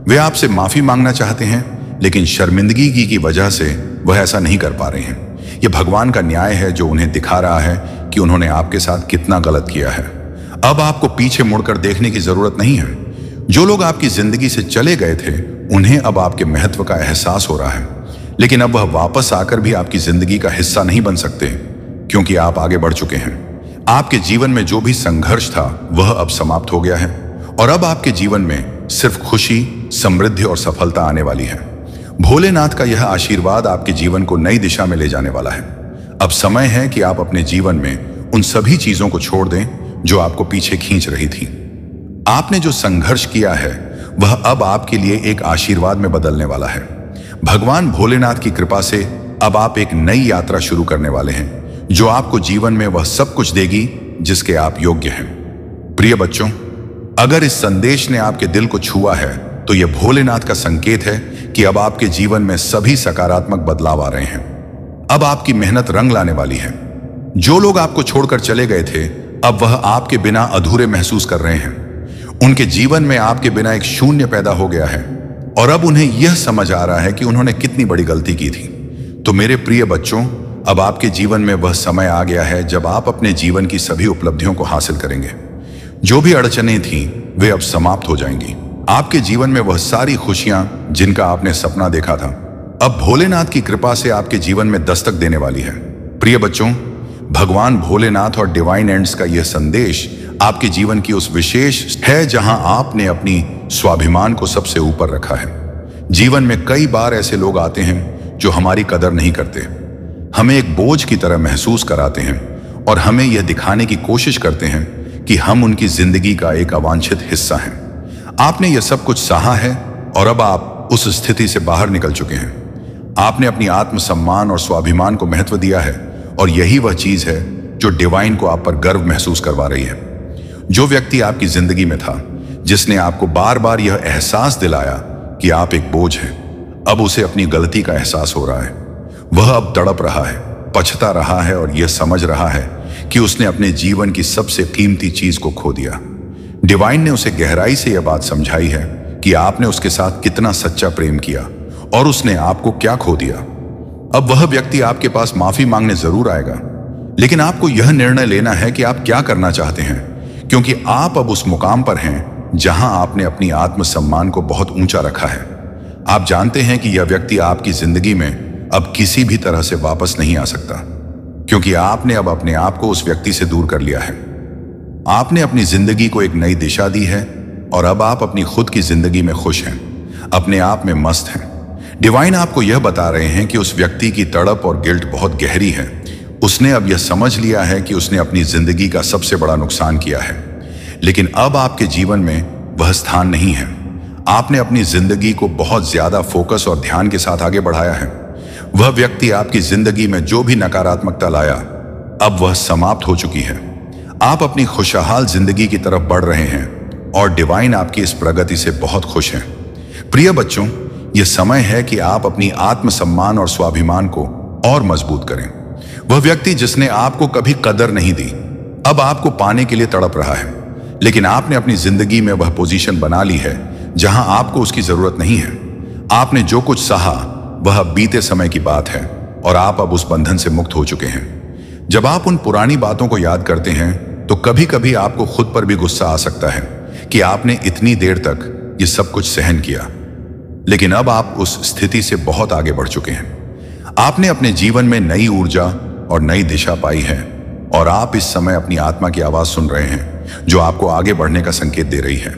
वे आपसे माफी मांगना चाहते हैं, लेकिन शर्मिंदगी की वजह से वह ऐसा नहीं कर पा रहे हैं। यह भगवान का न्याय है जो उन्हें दिखा रहा है कि उन्होंने आपके साथ कितना गलत किया है। अब आपको पीछे मुड़कर देखने की जरूरत नहीं है। जो लोग आपकी जिंदगी से चले गए थे, उन्हें अब आपके महत्व का एहसास हो रहा है, लेकिन अब वह वापस आकर भी आपकी जिंदगी का हिस्सा नहीं बन सकते, क्योंकि आप आगे बढ़ चुके हैं। आपके जीवन में जो भी संघर्ष था, वह अब समाप्त हो गया है और अब आपके जीवन में सिर्फ खुशी, समृद्धि और सफलता आने वाली है। भोलेनाथ का यह आशीर्वाद आपके जीवन को नई दिशा में ले जाने वाला है। अब समय है कि आप अपने जीवन में उन सभी चीजों को छोड़ दें जो आपको पीछे खींच रही थी। आपने जो संघर्ष किया है, वह अब आपके लिए एक आशीर्वाद में बदलने वाला है। भगवान भोलेनाथ की कृपा से अब आप एक नई यात्रा शुरू करने वाले हैं, जो आपको जीवन में वह सब कुछ देगी जिसके आप योग्य हैं। प्रिय बच्चों, अगर इस संदेश ने आपके दिल को छुआ है, तो यह भोलेनाथ का संकेत है कि अब आपके जीवन में सभी सकारात्मक बदलाव आ रहे हैं। अब आपकी मेहनत रंग लाने वाली है। जो लोग आपको छोड़कर चले गए थे, अब वह आपके बिना अधूरे महसूस कर रहे हैं। उनके जीवन में आपके बिना एक शून्य पैदा हो गया है और अब उन्हें यह समझ आ रहा है कि उन्होंने कितनी बड़ी गलती की थी। तो मेरे प्रिय बच्चों, अब आपके जीवन में वह समय आ गया है जब आप अपने जीवन की सभी उपलब्धियों को हासिल करेंगे। जो भी अड़चनें थीं, वे अब समाप्त हो जाएंगी। आपके जीवन में वह सारी खुशियां जिनका आपने सपना देखा था, अब भोलेनाथ की कृपा से आपके जीवन में दस्तक देने वाली है। प्रिय बच्चों, भगवान भोलेनाथ और डिवाइन एंड्स का यह संदेश आपके जीवन की उस विशेष है जहां आपने अपनी स्वाभिमान को सबसे ऊपर रखा है। जीवन में कई बार ऐसे लोग आते हैं जो हमारी कदर नहीं करते, हमें एक बोझ की तरह महसूस कराते हैं और हमें यह दिखाने की कोशिश करते हैं कि हम उनकी जिंदगी का एक अवांछित हिस्सा हैं। आपने यह सब कुछ सहा है और अब आप उस स्थिति से बाहर निकल चुके हैं। आपने अपनी आत्मसम्मान और स्वाभिमान को महत्व दिया है और यही वह चीज है जो डिवाइन को आप पर गर्व महसूस करवा रही है। जो व्यक्ति आपकी जिंदगी में था, जिसने आपको बार बार यह एहसास दिलाया कि आप एक बोझ हैं, अब उसे अपनी गलती का एहसास हो रहा है। वह अब तड़प रहा है, पछता रहा है और यह समझ रहा है कि उसने अपने जीवन की सबसे कीमती चीज को खो दिया। डिवाइन ने उसे गहराई से यह बात समझाई है कि आपने उसके साथ कितना सच्चा प्रेम किया और उसने आपको क्या खो दिया। अब वह व्यक्ति आपके पास माफी मांगने जरूर आएगा, लेकिन आपको यह निर्णय लेना है कि आप क्या करना चाहते हैं, क्योंकि आप अब उस मुकाम पर हैं जहां आपने अपनी आत्मसम्मान को बहुत ऊंचा रखा है। आप जानते हैं कि यह व्यक्ति आपकी जिंदगी में अब किसी भी तरह से वापस नहीं आ सकता, क्योंकि आपने अब अपने आप को उस व्यक्ति से दूर कर लिया है। आपने अपनी जिंदगी को एक नई दिशा दी है और अब आप अपनी खुद की जिंदगी में खुश हैं, अपने आप में मस्त हैं। डिवाइन आपको यह बता रहे हैं कि उस व्यक्ति की तड़प और गिल्ट बहुत गहरी है। उसने अब यह समझ लिया है कि उसने अपनी जिंदगी का सबसे बड़ा नुकसान किया है, लेकिन अब आपके जीवन में वह स्थान नहीं है। आपने अपनी जिंदगी को बहुत ज्यादा फोकस और ध्यान के साथ आगे बढ़ाया है। वह व्यक्ति आपकी जिंदगी में जो भी नकारात्मकता लाया, अब वह समाप्त हो चुकी है। आप अपनी खुशहाल जिंदगी की तरफ बढ़ रहे हैं और डिवाइन आपकी इस प्रगति से बहुत खुश हैं। प्रिय बच्चों, यह समय है कि आप अपनी आत्मसम्मान और स्वाभिमान को और मजबूत करें। वह व्यक्ति जिसने आपको कभी कदर नहीं दी, अब आपको पाने के लिए तड़प रहा है, लेकिन आपने अपनी जिंदगी में वह पोजीशन बना ली है जहां आपको उसकी जरूरत नहीं है। आपने जो कुछ सहा, वह अब बीते समय की बात है और आप अब उस बंधन से मुक्त हो चुके हैं। जब आप उन पुरानी बातों को याद करते हैं तो कभी कभी आपको खुद पर भी गुस्सा आ सकता है कि आपने इतनी देर तक ये सब कुछ सहन किया, लेकिन अब आप उस स्थिति से बहुत आगे बढ़ चुके हैं। आपने अपने जीवन में नई ऊर्जा और नई दिशा पाई है और आप इस समय अपनी आत्मा की आवाज सुन रहे हैं जो आपको आगे बढ़ने का संकेत दे रही है।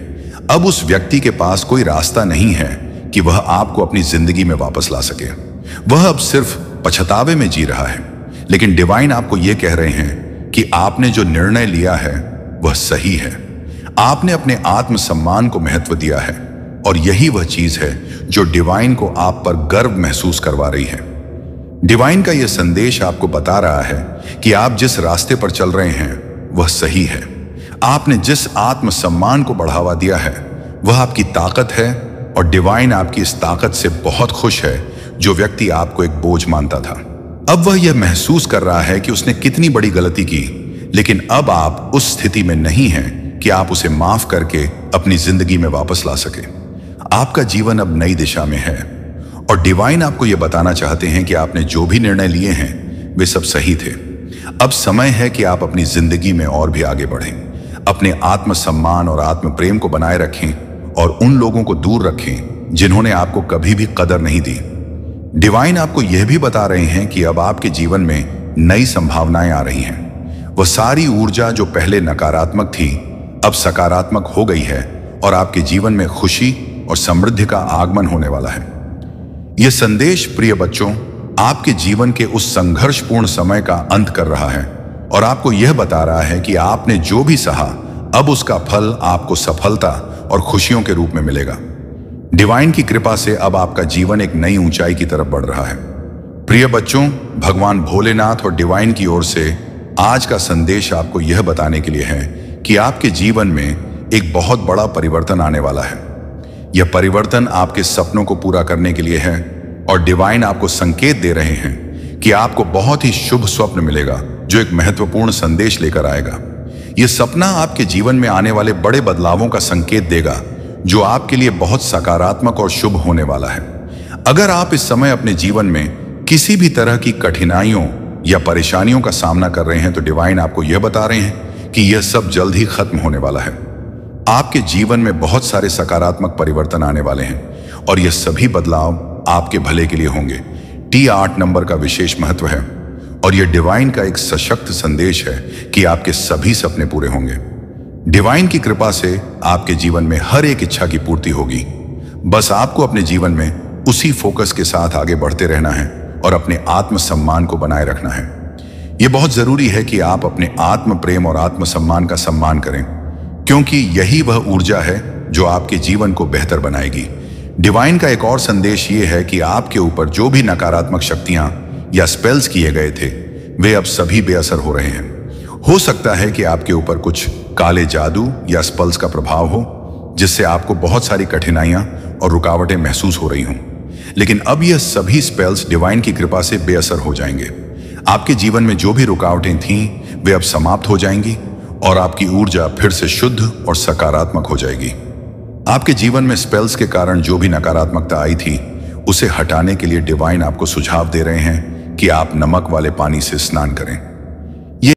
अब उस व्यक्ति के पास कोई रास्ता नहीं है कि वह आपको अपनी जिंदगी में वापस ला सके। वह अब सिर्फ पछतावे में जी रहा है, लेकिन डिवाइन आपको यह कह रहे हैं कि आपने जो निर्णय लिया है वह सही है। आपने अपने आत्मसम्मान को महत्व दिया है और यही वह चीज है जो डिवाइन को आप पर गर्व महसूस करवा रही है। डिवाइन का यह संदेश आपको बता रहा है कि आप जिस रास्ते पर चल रहे हैं वह सही है। आपने जिस आत्मसम्मान को बढ़ावा दिया है वह आपकी ताकत है और डिवाइन आपकी इस ताकत से बहुत खुश है। जो व्यक्ति आपको एक बोझ मानता था, अब वह यह महसूस कर रहा है कि उसने कितनी बड़ी गलती की, लेकिन अब आप उस स्थिति में नहीं हैं कि आप उसे माफ करके अपनी जिंदगी में वापस ला सके। आपका जीवन अब नई दिशा में है और डिवाइन आपको यह बताना चाहते हैं कि आपने जो भी निर्णय लिए हैं वे सब सही थे। अब समय है कि आप अपनी जिंदगी में और भी आगे बढ़ें, अपने आत्मसम्मान और आत्म प्रेम को बनाए रखें और उन लोगों को दूर रखें जिन्होंने आपको कभी भी कदर नहीं दी। डिवाइन आपको यह भी बता रहे हैं कि अब आपके जीवन में नई संभावनाएं आ रही हैं। वह सारी ऊर्जा जो पहले नकारात्मक थी अब सकारात्मक हो गई है और आपके जीवन में खुशी और समृद्धि का आगमन होने वाला है। यह संदेश प्रिय बच्चों आपके जीवन के उस संघर्षपूर्ण समय का अंत कर रहा है और आपको यह बता रहा है कि आपने जो भी सहा अब उसका फल आपको सफलता और खुशियों के रूप में मिलेगा। डिवाइन की कृपा से अब आपका जीवन एक नई ऊंचाई की तरफ बढ़ रहा है। प्रिय बच्चों, भगवान भोलेनाथ और डिवाइन की ओर से आज का संदेश आपको यह बताने के लिए है कि आपके जीवन में एक बहुत बड़ा परिवर्तन आने वाला है। यह परिवर्तन आपके सपनों को पूरा करने के लिए है और डिवाइन आपको संकेत दे रहे हैं कि आपको बहुत ही शुभ स्वप्न मिलेगा जो एक महत्वपूर्ण संदेश लेकर आएगा। यह सपना आपके जीवन में आने वाले बड़े बदलावों का संकेत देगा जो आपके लिए बहुत सकारात्मक और शुभ होने वाला है। अगर आप इस समय अपने जीवन में किसी भी तरह की कठिनाइयों या परेशानियों का सामना कर रहे हैं तो डिवाइन आपको यह बता रहे हैं कि यह सब जल्द ही खत्म होने वाला है। आपके जीवन में बहुत सारे सकारात्मक परिवर्तन आने वाले हैं और यह सभी बदलाव आपके भले के लिए होंगे। T8 नंबर का विशेष महत्व है और यह डिवाइन का एक सशक्त संदेश है कि आपके सभी सपने पूरे होंगे। डिवाइन की कृपा से आपके जीवन में हर एक इच्छा की पूर्ति होगी। बस आपको अपने जीवन में उसी फोकस के साथ आगे बढ़ते रहना है और अपने आत्मसम्मान को बनाए रखना है। यह बहुत जरूरी है कि आप अपने आत्म प्रेम और आत्मसम्मान का सम्मान करें, क्योंकि यही वह ऊर्जा है जो आपके जीवन को बेहतर बनाएगी। डिवाइन का एक और संदेश ये है कि आपके ऊपर जो भी नकारात्मक शक्तियां या स्पेल्स किए गए थे वे अब सभी बेअसर हो रहे हैं। हो सकता है कि आपके ऊपर कुछ काले जादू या स्पेल्स का प्रभाव हो जिससे आपको बहुत सारी कठिनाइयां और रुकावटें महसूस हो रही हों, लेकिन अब यह सभी स्पेल्स डिवाइन की कृपा से बेअसर हो जाएंगे। आपके जीवन में जो भी रुकावटें थीं वे अब समाप्त हो जाएंगी और आपकी ऊर्जा फिर से शुद्ध और सकारात्मक हो जाएगी। आपके जीवन में स्पेल्स के कारण जो भी नकारात्मकता आई थी उसे हटाने के लिए डिवाइन आपको सुझाव दे रहे हैं कि आप नमक वाले पानी से स्नान करें।